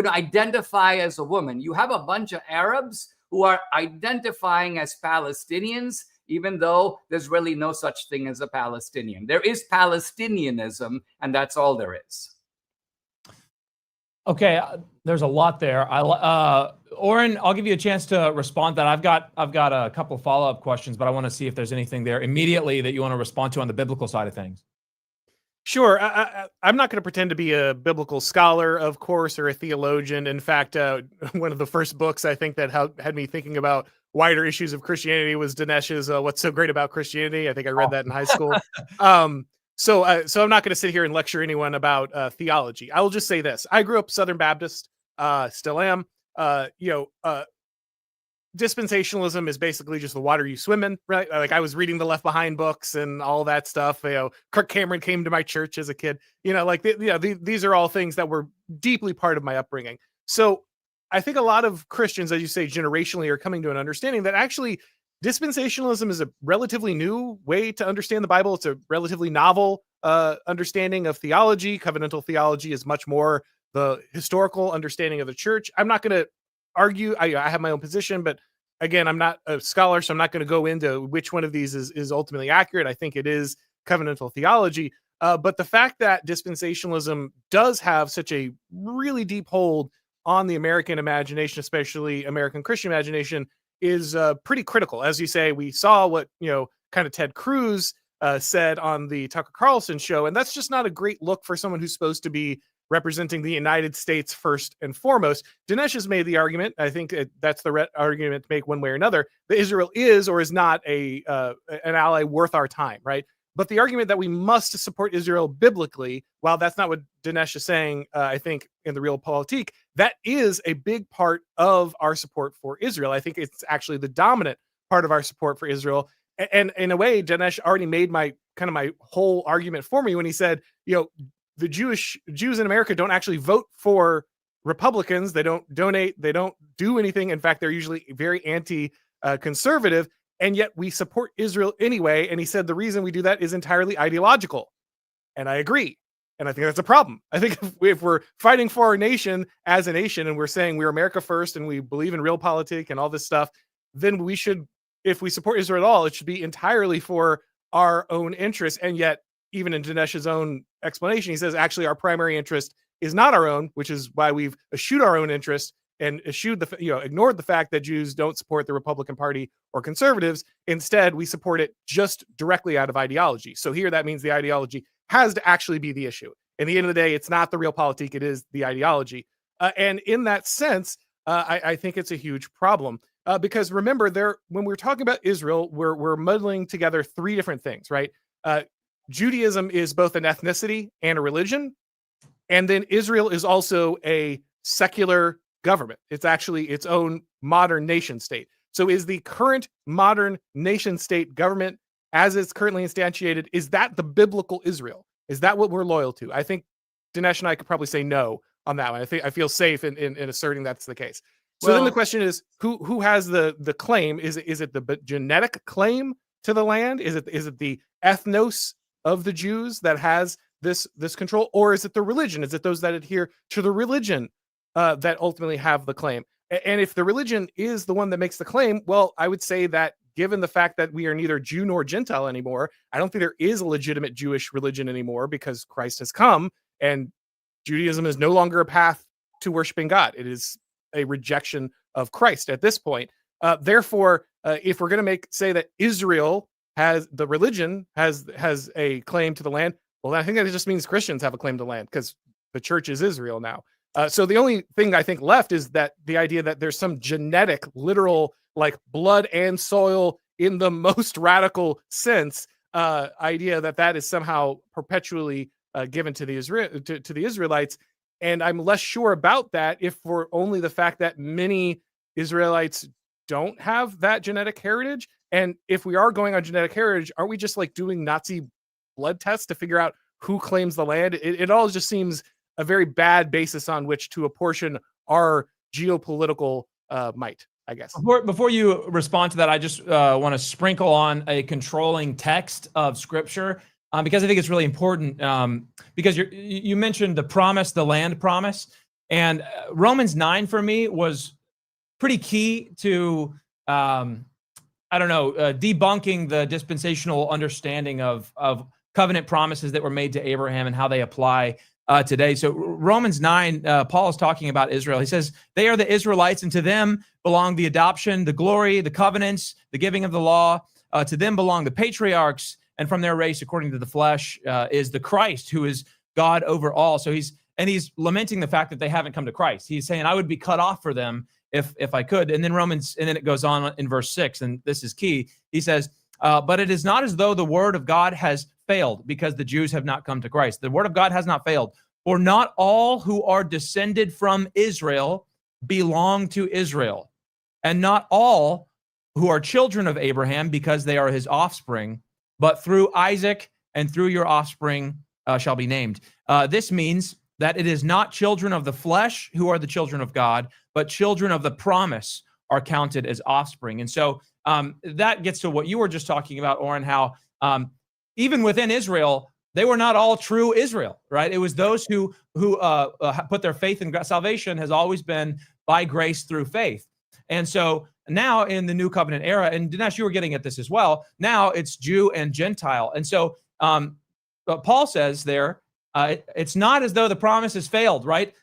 identify as a woman. You have a bunch of Arabs who are identifying as Palestinians, even though there's really no such thing as a Palestinian. There is Palestinianism, and that's all there is.
Okay, there's a lot there. Auron, I'll give you a chance to respond to that. I've got a couple follow-up questions, but I want to see if there's anything there immediately that you want to respond to on the biblical side of things.
Sure. I'm not going to pretend to be a biblical scholar, of course, or a theologian. In fact, one of the first books I think that had me thinking about wider issues of Christianity was Dinesh's What's So Great About Christianity. I think I read that in high school. So I'm not going to sit here and lecture anyone about theology. I will just say this. I grew up Southern Baptist, still am. Dispensationalism is basically just the water you swim in, right? Like I was reading the Left Behind books and all that stuff. Kirk Cameron came to my church as a kid. These are all things that were deeply part of my upbringing. So I think a lot of Christians, as you say, generationally are coming to an understanding that actually dispensationalism is a relatively new way to understand the Bible. It's a relatively novel understanding of theology. Covenantal theology is much more the historical understanding of the church. I'm not going to argue. I have my own position, but again, I'm not a scholar, so I'm not going to go into which one of these is ultimately accurate. I think it is covenantal theology. But the fact that dispensationalism does have such a really deep hold on the American imagination, especially American Christian imagination, is pretty critical. As you say, we saw what, kind of Ted Cruz said on the Tucker Carlson show, and that's just not a great look for someone who's supposed to be representing the United States first and foremost. Dinesh has made the argument, I think that's the argument to make one way or another, that Israel is or is not an ally worth our time, right? But the argument that we must support Israel biblically, while that's not what Dinesh is saying, I think in the Realpolitik, that is a big part of our support for Israel. I think it's actually the dominant part of our support for Israel. And in a way, Dinesh already made my whole argument for me when he said, the Jews in America don't actually vote for Republicans, they don't donate, they don't do anything. In fact, they're usually very anti-conservative, and yet we support Israel anyway. And he said the reason we do that is entirely ideological. And I agree. And I think that's a problem. I think if we're fighting for our nation as a nation and we're saying we're America first and we believe in realpolitik and all this stuff, then we should, if we support Israel at all, it should be entirely for our own interests. And yet, even in Dinesh's own explanation, he says actually our primary interest is not our own, which is why we've eschewed our own interest and ignored the fact that Jews don't support the Republican Party or conservatives. Instead, we support it just directly out of ideology. So here, that means the ideology has to actually be the issue. In the end of the day, it's not the realpolitik, it is the ideology. And in that sense, I think it's a huge problem. Because remember, when we're talking about Israel, we're muddling together three different things, right? Judaism is both an ethnicity and a religion. And then Israel is also a secular government. It's actually its own modern nation state. So is the current modern nation state government, as it's currently instantiated, is that the biblical Israel? Is that what we're loyal to? I think Dinesh and I could probably say no on that one. I feel safe in asserting that's the case. So then the question is, who has the claim? Is it the genetic claim to the land? Is it the ethnos of the Jews that has this control, or is it the religion? Is it those that adhere to the religion that ultimately have the claim? And if the religion is the one that makes the claim, well, I would say that given the fact that we are neither Jew nor Gentile anymore, I don't think there is a legitimate Jewish religion anymore because Christ has come and Judaism is no longer a path to worshiping God. It is a rejection of Christ at this point. Therefore, if we're going to say that Israel has the religion has a claim to the land, well, I think that it just means Christians have a claim to land because the church is Israel now. So the only thing I think left is that the idea that there's some genetic, literal, like blood and soil in the most radical sense, idea that is somehow perpetually given to the Israelites. And I'm less sure about that if for only the fact that many Israelites don't have that genetic heritage. And if we are going on genetic heritage, aren't we just like doing Nazi blood tests to figure out who claims the land? It all just seems a very bad basis on which to apportion our geopolitical might, I guess.
Before you respond to that, I just want to sprinkle on a controlling text of Scripture because I think it's really important. Because you mentioned the promise, the land promise, and Romans 9 for me was pretty key to debunking the dispensational understanding of covenant promises that were made to Abraham and how they apply today. So Romans 9, Paul is talking about Israel. He says, they are the Israelites, and to them belong the adoption, the glory, the covenants, the giving of the law. To them belong the patriarchs, and from their race, according to the flesh, is the Christ, who is God over all. So he's lamenting the fact that they haven't come to Christ. He's saying, I would be cut off for them if I could. And then it goes on in verse 6, and this is key. He says, but it is not as though the word of God has failed because the Jews have not come to Christ. The word of God has not failed. For not all who are descended from Israel belong to Israel, and not all who are children of Abraham because they are his offspring, but through Isaac and through your offspring shall be named. This means that it is not children of the flesh who are the children of God, but children of the promise are counted as offspring. And so that gets to what you were just talking about, Auron, how even within Israel, they were not all true Israel, right? It was those who put their faith in God. Salvation has always been by grace through faith. And so now in the new covenant era, and Dinesh, you were getting at this as well, now it's Jew and Gentile. And so Paul says there, it's not as though the promise has failed, right?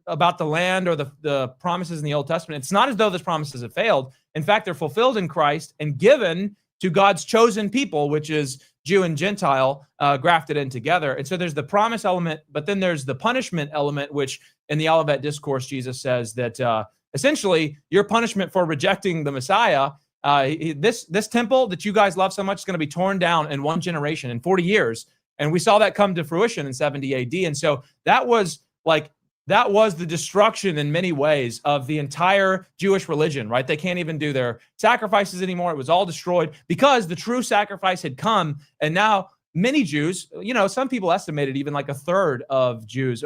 About the land or the promises in the Old Testament. It's not as though those promises have failed. In fact, they're fulfilled in Christ and given to God's chosen people, which is Jew and Gentile grafted in together. And so there's the promise element, but then there's the punishment element, which in the Olivet Discourse, Jesus says that essentially your punishment for rejecting the Messiah, this temple that you guys love so much is going to be torn down in one generation, in 40 years. And we saw that come to fruition in 70 AD. And so that was the destruction in many ways of the entire Jewish religion, right? They can't even do their sacrifices anymore. It was all destroyed because the true sacrifice had come. And now many Jews, some people estimated even like a third of Jews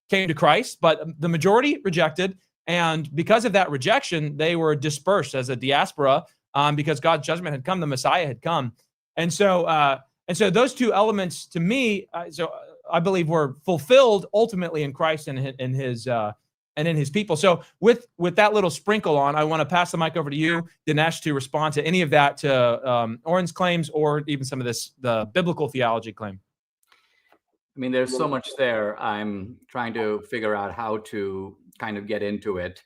came to Christ, but the majority rejected. And because of that rejection, they were dispersed as a diaspora because God's judgment had come, the Messiah had come. And so those two elements to me, I believe were fulfilled ultimately in Christ and in his people. So with that little sprinkle on, I want to pass the mic over to you, Dinesh, to respond to any of that, to Auron's claims or even some of the biblical theology claim.
I mean, there's so much there. I'm trying to figure out how to kind of get into it.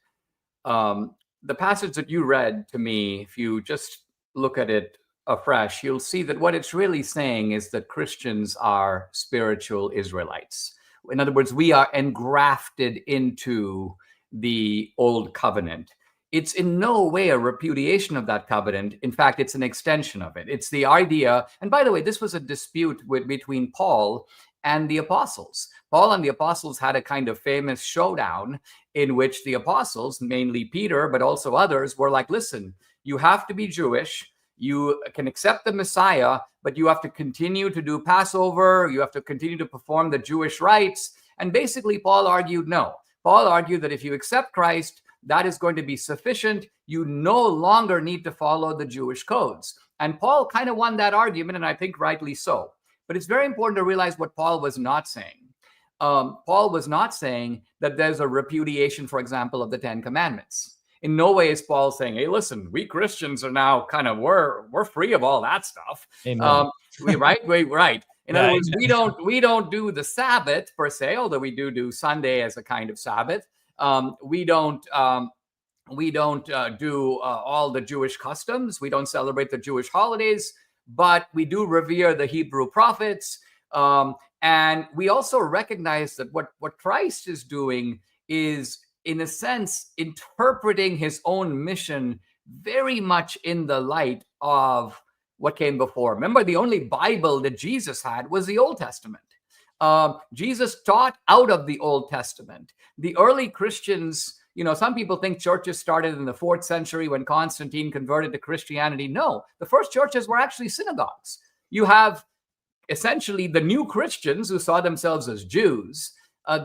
The passage that you read to me, if you just look at it afresh, you'll see that what it's really saying is that Christians are spiritual Israelites. In other words, we are engrafted into the old covenant. It's in no way a repudiation of that covenant. In fact, it's an extension of it. It's the idea, and by the way, this was a dispute between Paul and the apostles. Paul and the apostles had a kind of famous showdown in which the apostles, mainly Peter, but also others, were like, listen, you have to be Jewish. You can accept the Messiah, but you have to continue to do Passover. You have to continue to perform the Jewish rites. And basically, Paul argued no. Paul argued that if you accept Christ, that is going to be sufficient. You no longer need to follow the Jewish codes. And Paul kind of won that argument, and I think rightly so. But it's very important to realize what Paul was not saying. Paul was not saying that there's a repudiation, for example, of the Ten Commandments. In no way is Paul saying, hey, listen, we Christians are now kind of, we're free of all that stuff.
Amen.
Right. In other words,
Amen.
we don't do the Sabbath per se, although we do Sunday as a kind of Sabbath. We don't do all the Jewish customs. We don't celebrate the Jewish holidays, but we do revere the Hebrew prophets. And we also recognize that what Christ is doing is, in a sense, interpreting his own mission very much in the light of what came before. Remember, the only Bible that Jesus had was the Old Testament. Jesus taught out of the Old Testament. The early Christians, some people think churches started in the 4th century when Constantine converted to Christianity. No, the first churches were actually synagogues. You have essentially the new Christians who saw themselves as Jews.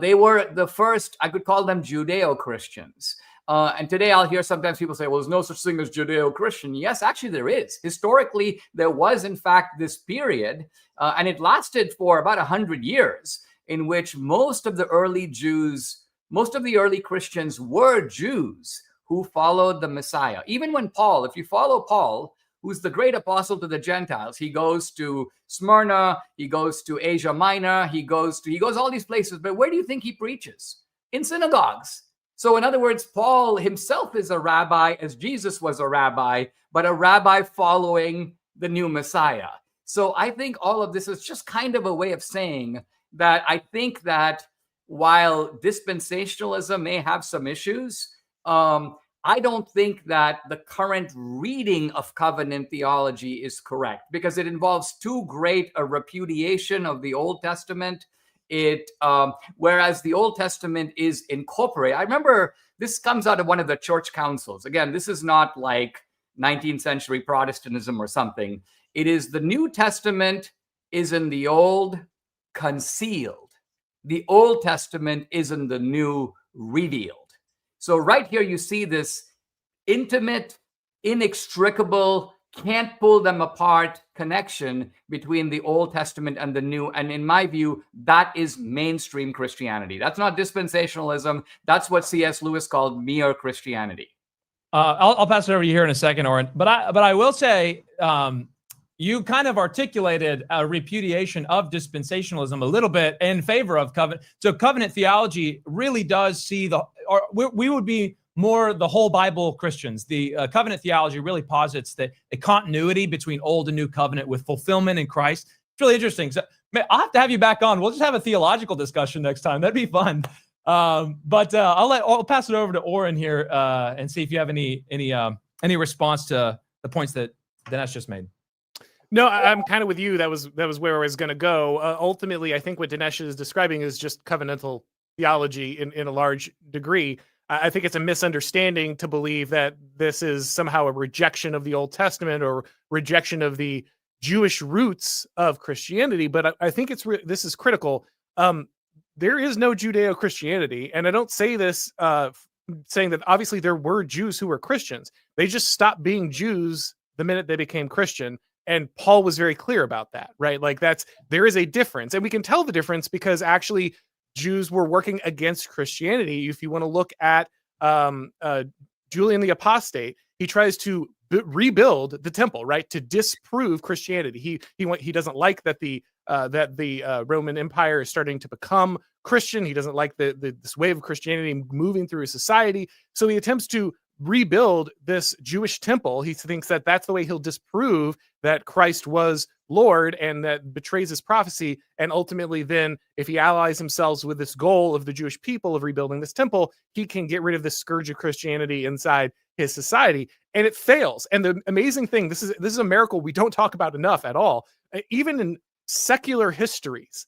They were the first, I could call them Judeo-Christians. And today I'll hear sometimes people say, well, there's no such thing as Judeo-Christian. Yes, actually there is. Historically, there was in fact this period, and it lasted for about 100 years, in which most of the early Christians were Jews who followed the Messiah. Even when Paul, if you follow Paul, who's the great apostle to the Gentiles, he goes to Smyrna, he goes to Asia Minor, he goes all these places. But where do you think he preaches? In synagogues. So in other words, Paul himself is a rabbi, as Jesus was a rabbi, but a rabbi following the new Messiah. So I think all of this is just kind of a way of saying that I think that while dispensationalism may have some issues, I don't think that the current reading of covenant theology is correct, because it involves too great a repudiation of the Old Testament. Whereas the Old Testament is incorporated. I remember this comes out of one of the church councils. Again, this is not like 19th century Protestantism or something. It is the New Testament is in the Old concealed. The Old Testament is in the New revealed. So right here, you see this intimate, inextricable, can't pull them apart connection between the Old Testament and the New. And in my view, that is mainstream Christianity. That's not dispensationalism. That's what C.S. Lewis called mere Christianity.
I'll pass it over to you here in a second, Auron. But I will say, you kind of articulated a repudiation of dispensationalism a little bit in favor of covenant. So covenant theology really does see we would be more the whole Bible Christians. The covenant theology really posits that a continuity between Old and New Covenant with fulfillment in Christ. It's really interesting. So I'll have to have you back on. We'll just have a theological discussion next time. That'd be fun. But I'll pass it over to Auron here and see if you have any response to the points that Dinesh just made.
No, I'm kind of with you. That was where I was going to go. Ultimately, I think what Dinesh is describing is just covenantal theology in a large degree. I think it's a misunderstanding to believe that this is somehow a rejection of the Old Testament or rejection of the Jewish roots of Christianity. But I think this is critical. there is no Judeo-Christianity, and I don't say this saying that obviously there were Jews who were Christians. They just stopped being Jews the minute they became Christian, and Paul was very clear about that, right? Like there is a difference, and we can tell the difference because actually Jews were working against Christianity. If you want to look at Julian the Apostate, he tries to rebuild the temple, right, to disprove Christianity. He doesn't like that the Roman Empire is starting to become Christian. He doesn't like this wave of Christianity moving through his society. So he attempts to rebuild this Jewish temple. He thinks that that's the way he'll disprove that Christ was Lord, and that betrays his prophecy. And ultimately then, if he allies himself with this goal of the Jewish people of rebuilding this temple, he can get rid of this scourge of Christianity inside his society. And it fails. And the amazing thing, this is a miracle we don't talk about enough at all. Even in secular histories,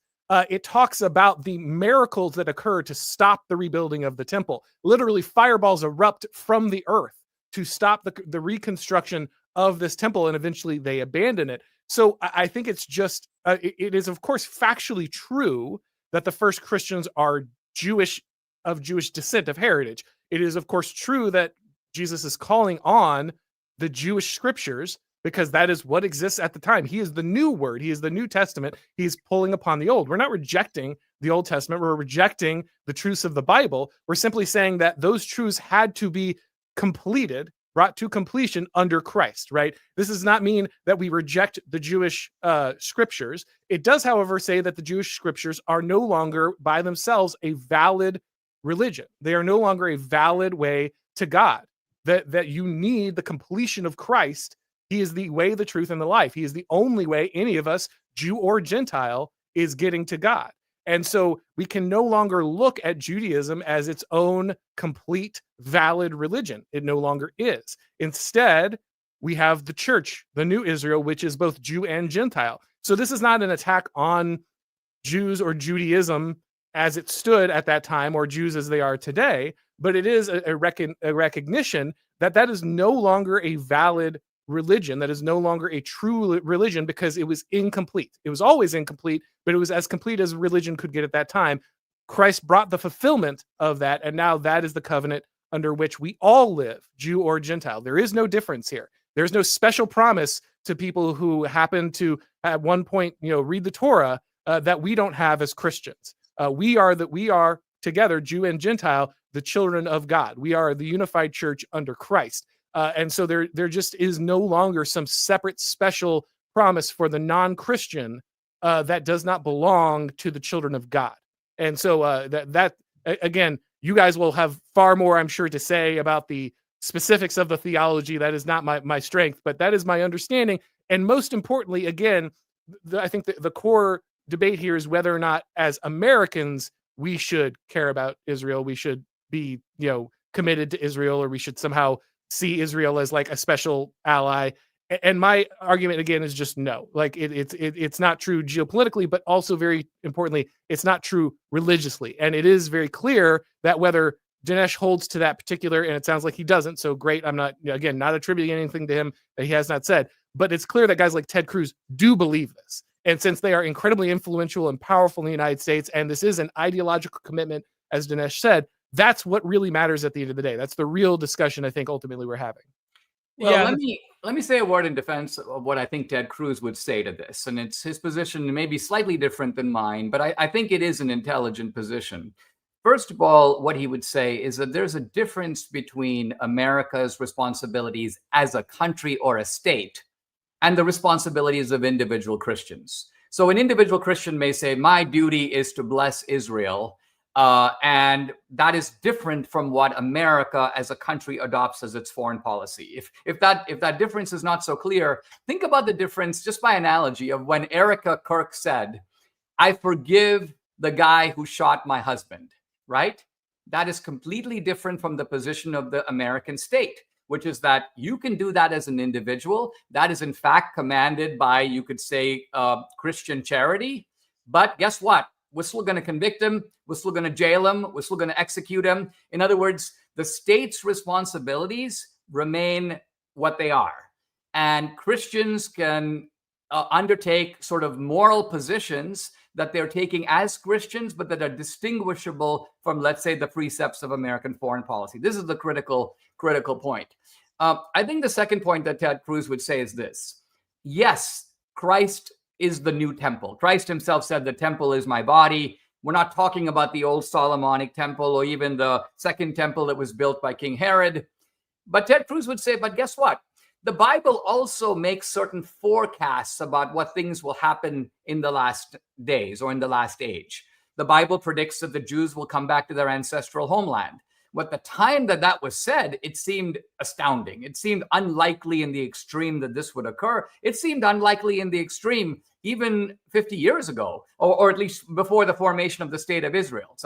it talks about the miracles that occur to stop the rebuilding of the temple. Literally, fireballs erupt from the earth to stop the reconstruction of this temple, and eventually they abandon it. So I think it's just, it is of course factually true that the first Christians are Jewish, of Jewish descent, of heritage. It is of course true that Jesus is calling on the Jewish scriptures, because that is what exists at the time. He is the new word. He is the New Testament. He's pulling upon the old. We're not rejecting the Old Testament. We're rejecting the truths of the Bible. We're simply saying that those truths had to be completed, brought to completion under Christ, right? This does not mean that we reject the Jewish scriptures. It does, however, say that the Jewish scriptures are no longer by themselves a valid religion. They are no longer a valid way to God, that you need the completion of Christ. He is the way, the truth, and the life. He is the only way any of us, Jew or Gentile, is getting to God. And so we can no longer look at Judaism as its own complete, valid religion. It no longer is. Instead, we have the church, the new Israel, which is both Jew and Gentile. So this is not an attack on Jews or Judaism as it stood at that time, or Jews as they are today, but it is a recognition that that is no longer a valid religion, that is no longer a true religion, because it was incomplete. It was always incomplete, but it was as complete as religion could get at that time. Christ brought the fulfillment of that, and now that is the covenant under which we all live, Jew or Gentile. There is no difference here. There's no special promise to people who happen to at one point, read the Torah that we don't have as Christians. We are together, Jew and Gentile, the children of God. We are the unified church under Christ. And so there just is no longer some separate special promise for the non-Christian that does not belong to the children of God. And so that again, you guys will have far more, I'm sure, to say about the specifics of the theology. That is not my strength, but that is my understanding. And most importantly, again, I think the core debate here is whether or not, as Americans, we should care about Israel. We should be, committed to Israel, or we should somehow see Israel as like a special ally. And my argument again is just no. Like it's not true geopolitically, but also very importantly, it's not true religiously. And it is very clear that whether Dinesh holds to that particular, and it sounds like he doesn't, so great. I'm not attributing anything to him that he has not said, but it's clear that guys like Ted Cruz do believe this. And since they are incredibly influential and powerful in the United States, and this is an ideological commitment, as Dinesh said, that's what really matters at the end of the day. That's the real discussion I think ultimately we're having.
Well, let me say a word in defense of what I think Ted Cruz would say to this. And it's his position may be slightly different than mine, but I think it is an intelligent position. First of all, what he would say is that there's a difference between America's responsibilities as a country or a state and the responsibilities of individual Christians. So an individual Christian may say, my duty is to bless Israel. And that is different from what America as a country adopts as its foreign policy. If that difference is not so clear, think about the difference just by analogy of when Erica Kirk said, I forgive the guy who shot my husband, right? That is completely different from the position of the American state, which is that you can do that as an individual. That is in fact commanded by, you could say, Christian charity. But guess what? We're still going to convict him. We're still going to jail him. We're still going to execute him. In other words, the state's responsibilities remain what they are. And Christians can undertake sort of moral positions that they're taking as Christians, but that are distinguishable from, let's say, the precepts of American foreign policy. This is the critical point. I think the second point that Ted Cruz would say is this. Yes, Christ is the new temple. Christ himself said, the temple is my body. We're not talking about the old Solomonic temple or even the second temple that was built by King Herod. But Ted Cruz would say, but guess what? The Bible also makes certain forecasts about what things will happen in the last days or in the last age. The Bible predicts that the Jews will come back to their ancestral homeland. At the time that was said, it seemed astounding. It seemed unlikely in the extreme that this would occur. It seemed unlikely in the extreme even 50 years ago, or at least before the formation of the state of Israel.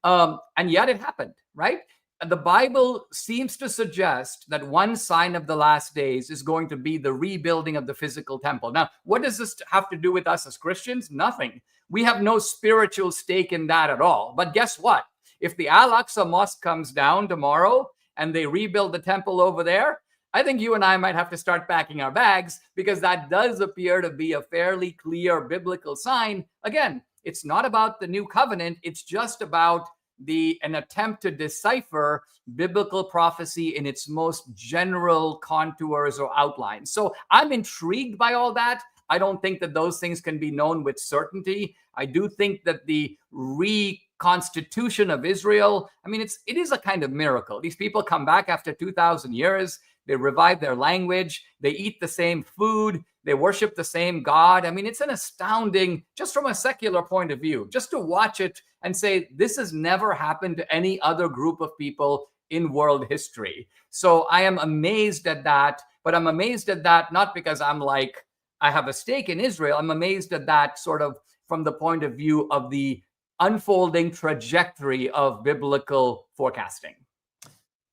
And yet it happened, right? The Bible seems to suggest that one sign of the last days is going to be the rebuilding of the physical temple. Now, what does this have to do with us as Christians? Nothing. We have no spiritual stake in that at all. But guess what? If the Al-Aqsa Mosque comes down tomorrow and they rebuild the temple over there, I think you and I might have to start packing our bags, because that does appear to be a fairly clear biblical sign. Again, it's not about the new covenant. It's just about an attempt to decipher biblical prophecy in its most general contours or outlines. So I'm intrigued by all that. I don't think that those things can be known with certainty. I do think that the reconstitution of Israel, it is a kind of miracle. These people come back after 2,000 years. They revive their language. They eat the same food. They worship the same God. It's an astounding, just from a secular point of view, just to watch it and say, this has never happened to any other group of people in world history. So I am amazed at that, but I'm amazed at that not because I'm like, I have a stake in Israel. I'm amazed at that sort of from the point of view of the unfolding trajectory of biblical forecasting.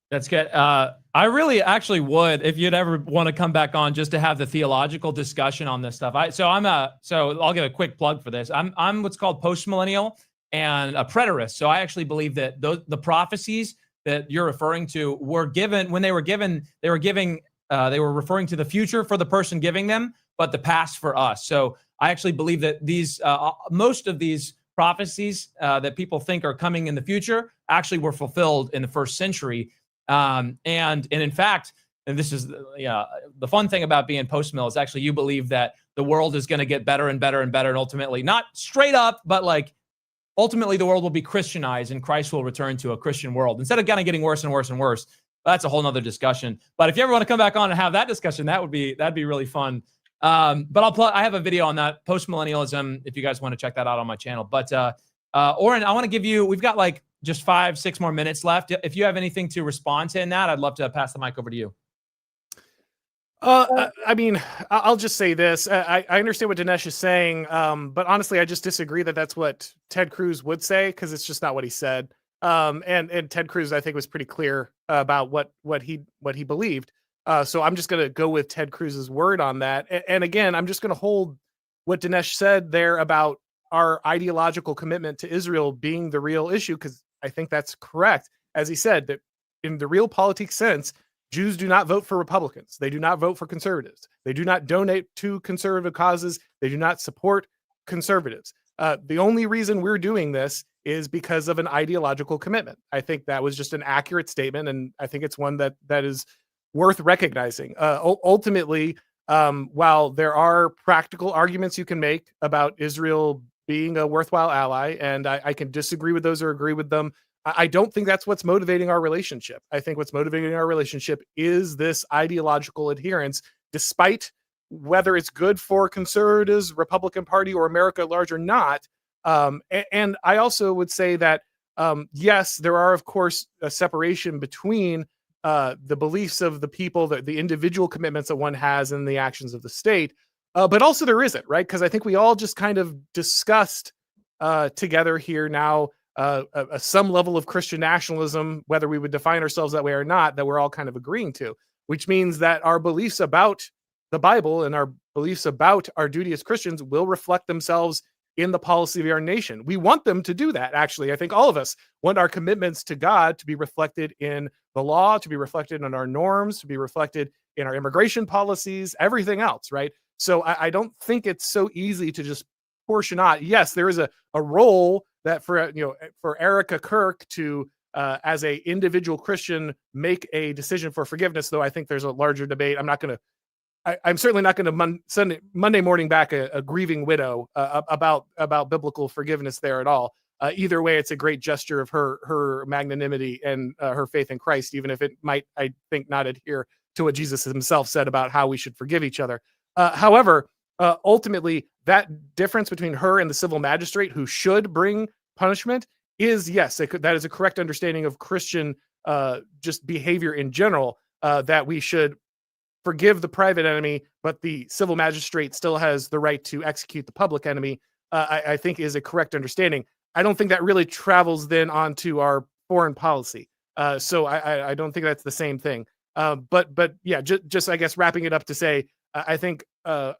That's good. I really actually would, if you'd ever want to come back on just to have the theological discussion on this stuff. So I'll give a quick plug for this. I'm what's called post-millennial and a preterist. So I actually believe that the prophecies that you're referring to were given when they were referring to the future for the person giving them, but the past for us. So I actually believe that these most of these prophecies that people think are coming in the future actually were fulfilled in the first century. And in fact, and this is the fun thing about being post-mill is actually you believe that the world is going to get better and better and better, and ultimately not straight up, but like ultimately the world will be Christianized and Christ will return to a Christian world instead of kind of getting worse and worse and worse. That's a whole nother discussion. But if you ever want to come back on and have that discussion, that'd be really fun. But I have a video on that post-millennialism if you guys want to check that out on my channel. But Auron, I want to give you, we've got like just 5-6 more minutes left. If you have anything to respond to in that, I'd love to pass the mic over to you.
I'll just say this. I understand what Dinesh is saying, but honestly, I just disagree that that's what Ted Cruz would say, because it's just not what he said. And Ted Cruz, I think, was pretty clear about what he believed. So I'm just going to go with Ted Cruz's word on that. And again, I'm just going to hold what Dinesh said there about our ideological commitment to Israel being the real issue, because I think that's correct. As he said, that in the Realpolitik sense, Jews do not vote for Republicans. They do not vote for conservatives. They do not donate to conservative causes. They do not support conservatives. The only reason we're doing this is because of an ideological commitment. I think that was just an accurate statement, and I think it's one that is worth recognizing. Ultimately, while there are practical arguments you can make about Israel being a worthwhile ally, and I can disagree with those or agree with them, I don't think that's what's motivating our relationship. I think what's motivating our relationship is this ideological adherence, despite whether it's good for conservatives, Republican Party, or America at large or not. And I also would say that, yes, there are, of course, a separation between the beliefs of the people, the individual commitments that one has, and the actions of the state. But also there isn't, right? Because I think we all just kind of discussed together here now some level of Christian nationalism, whether we would define ourselves that way or not, that we're all kind of agreeing to, which means that our beliefs about the Bible and our beliefs about our duty as Christians will reflect themselves in the policy of our nation. We want them to do that, actually. I think all of us want our commitments to God to be reflected in the law, to be reflected in our norms, to be reflected in our immigration policies, everything else, right? So I don't think it's so easy to just disproportionate. Yes, there is a role that for Erica Kirk to as a individual Christian make a decision for forgiveness. Though I think there's a larger debate. I'm certainly not going to Monday morning back a grieving widow about biblical forgiveness there at all. Either way, it's a great gesture of her magnanimity and her faith in Christ, even if it might, I think, not adhere to what Jesus himself said about how we should forgive each other. However, ultimately, that difference between her and the civil magistrate who should bring punishment is, yes, that is a correct understanding of Christian just behavior in general, that we should forgive the private enemy, but the civil magistrate still has the right to execute the public enemy, I think is a correct understanding. I don't think that really travels then onto our foreign policy. So I don't think that's the same thing. But yeah, just I guess wrapping it up to say, I think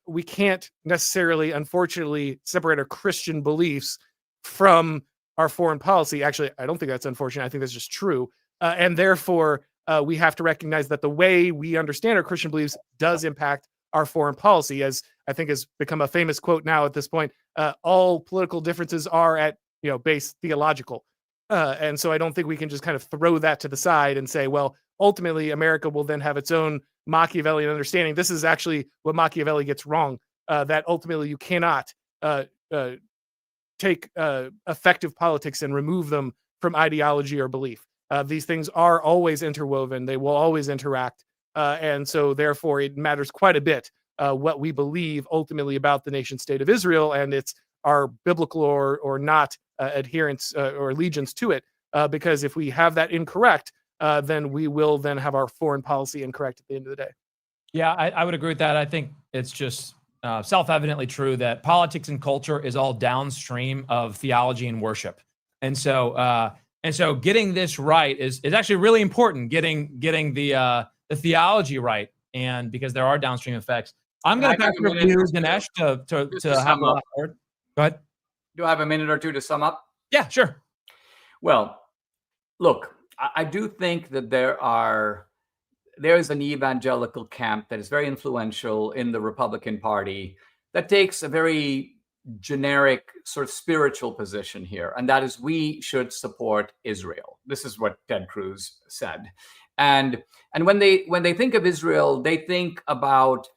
we can't necessarily, unfortunately, separate our Christian beliefs from our foreign policy. Actually, I don't think that's unfortunate. I think that's just true. And therefore, we have to recognize that the way we understand our Christian beliefs does impact our foreign policy, as I think has become a famous quote now at this point. All political differences are at base theological. And so I don't think we can just kind of throw that to the side and say, well, ultimately America will then have its own Machiavellian understanding. This is actually what Machiavelli gets wrong, that ultimately you cannot take effective politics and remove them from ideology or belief. These things are always interwoven. They will always interact. And so therefore it matters quite a bit what we believe ultimately about the nation state of Israel and its our biblical or not adherence or allegiance to it. Because if we have that incorrect, then we will then have our foreign policy incorrect at the end of the day.
Yeah, I would agree with that. I think it's just self-evidently true that politics and culture is all downstream of theology and worship. And so getting this right is actually really important, getting the theology right, and because there are downstream effects. I'm going to pass it over to you, Dinesh, to have a last word. Go ahead.
Do I have a minute or two to sum up?
Yeah, sure.
Well, look, I do think that there is an evangelical camp that is very influential in the Republican Party that takes a very generic sort of spiritual position here, and that is we should support Israel. This is what Ted Cruz said. And when they think of Israel, they think about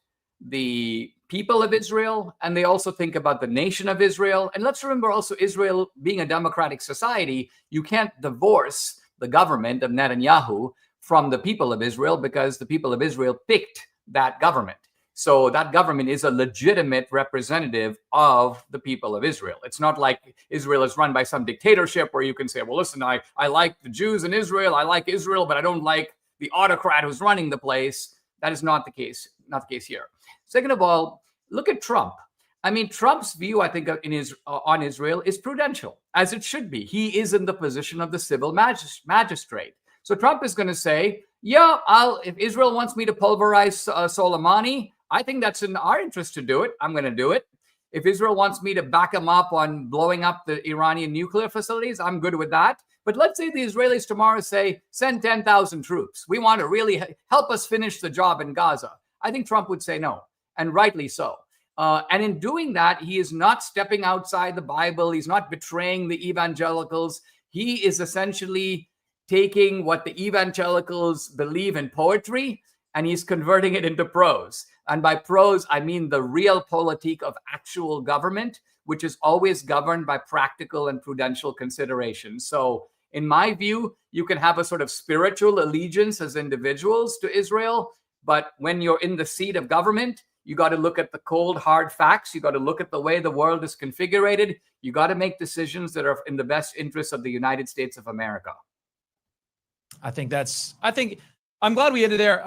the people of Israel, and they also think about the nation of Israel. And let's remember also, Israel being a democratic society, you can't divorce the government of Netanyahu from the people of Israel, because the people of Israel picked that government. So that government is a legitimate representative of the people of Israel. It's not like Israel is run by some dictatorship where you can say, well, listen, I like the Jews in Israel, I like Israel, but I don't like the autocrat who's running the place. That is not the case here. Second of all, look at Trump. I mean, Trump's view, I think, on Israel is prudential, as it should be. He is in the position of the civil magistrate. So Trump is going to say, yeah, if Israel wants me to pulverize Soleimani, I think that's in our interest to do it. I'm going to do it. If Israel wants me to back him up on blowing up the Iranian nuclear facilities, I'm good with that. But let's say the Israelis tomorrow say, send 10,000 troops. We want to really help us finish the job in Gaza. I think Trump would say no, and rightly so. And in doing that, he is not stepping outside the Bible. He's not betraying the evangelicals. He is essentially taking what the evangelicals believe in poetry, and he's converting it into prose. And by prose, I mean the realpolitik of actual government, which is always governed by practical and prudential considerations. So in my view, you can have a sort of spiritual allegiance as individuals to Israel, but when you're in the seat of government, you got to look at the cold, hard facts. You got to look at the way the world is configured. You got to make decisions that are in the best interest of the United States of America.
I think I'm glad we ended there.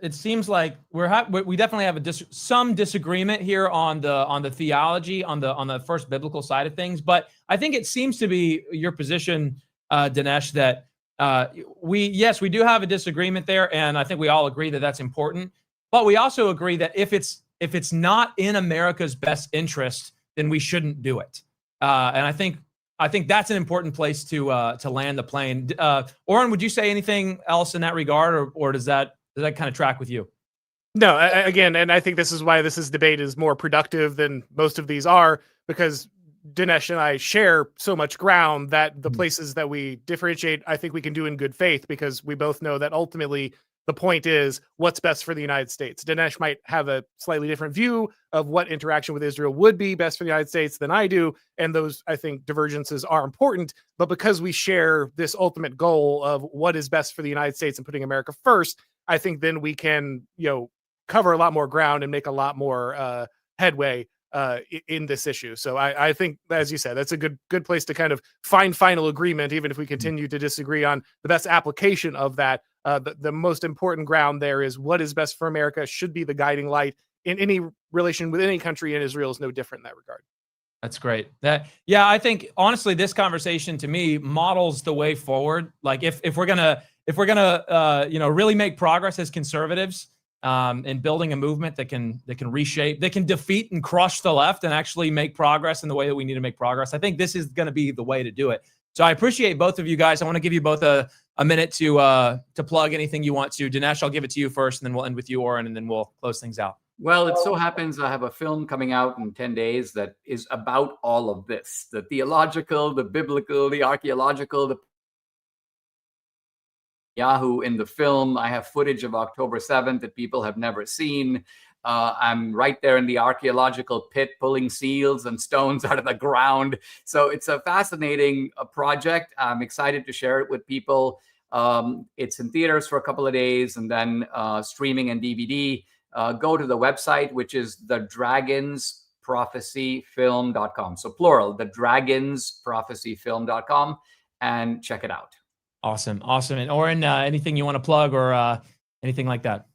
It seems like we definitely have some disagreement here on the theology, on the first biblical side of things. But I think it seems to be your position, Dinesh, that we do have a disagreement there, and I think we all agree that that's important. But we also agree that if it's not in America's best interest, then we shouldn't do it. And I think that's an important place to land the plane. Auron, would you say anything else in that regard, or does that kind of track with you?
No, again, and I think this is why this debate is more productive than most of these are, because Dinesh and I share so much ground that the places that we differentiate, I think we can do in good faith, because we both know that ultimately the point is what's best for the United States. Dinesh might have a slightly different view of what interaction with Israel would be best for the United States than I do. And those, I think, divergences are important. But because we share this ultimate goal of what is best for the United States and putting America first, I think then we can, cover a lot more ground and make a lot more headway in this issue. So I think, as you said, that's a good place to kind of find final agreement, even if we continue to disagree on the best application of that. The most important ground there is what is best for America should be the guiding light in any relation with any country, and Israel is no different in that regard.
That's great. I think honestly, this conversation to me models the way forward. Like if we're gonna really make progress as conservatives, in building a movement that can reshape, that can defeat and crush the left and actually make progress in the way that we need to make progress, I think this is going to be the way to do it. So I appreciate both of you guys. I want to give you both a minute to plug anything you want to. Dinesh, I'll give it to you first, and then we'll end with you, Auron, and then we'll close things out.
Well, it so happens I have a film coming out in 10 days that is about all of this: the theological, the biblical, the archaeological, the Yahoo in the film. I have footage of October 7th that people have never seen. I'm right there in the archaeological pit pulling seals and stones out of the ground. So it's a fascinating project. I'm excited to share it with people. It's in theaters for a couple of days and then streaming and DVD. Go to the website, which is thedragonsprophecyfilm.com. So plural, thedragonsprophecyfilm.com, and check it out.
Awesome. And Auron, anything you want to plug or anything like that?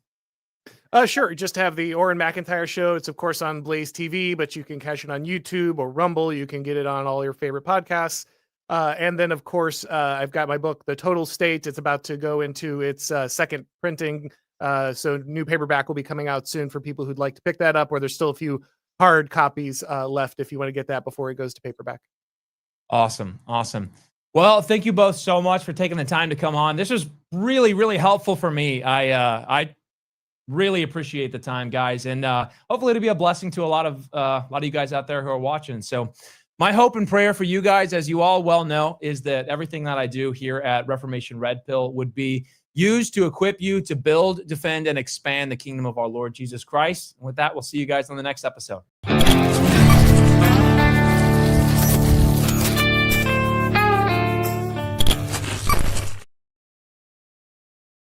Sure. Just have the Auron MacIntyre show. It's of course on Blaze TV, but you can catch it on YouTube or Rumble. You can get it on all your favorite podcasts. And then of course, I've got my book, The Total State. It's about to go into its second printing. So new paperback will be coming out soon for people who'd like to pick that up, or there's still a few hard copies left if you want to get that before it goes to paperback.
Awesome. Well, thank you both so much for taking the time to come on. This was really, really helpful for me. I really appreciate the time, guys, and hopefully it'll be a blessing to a lot of you guys out there who are watching. So my hope and prayer for you guys, as you all well know, is that everything that I do here at Reformation Red Pill would be used to equip you to build, defend, and expand the kingdom of our Lord Jesus Christ. And with that, we'll see you guys on the next episode.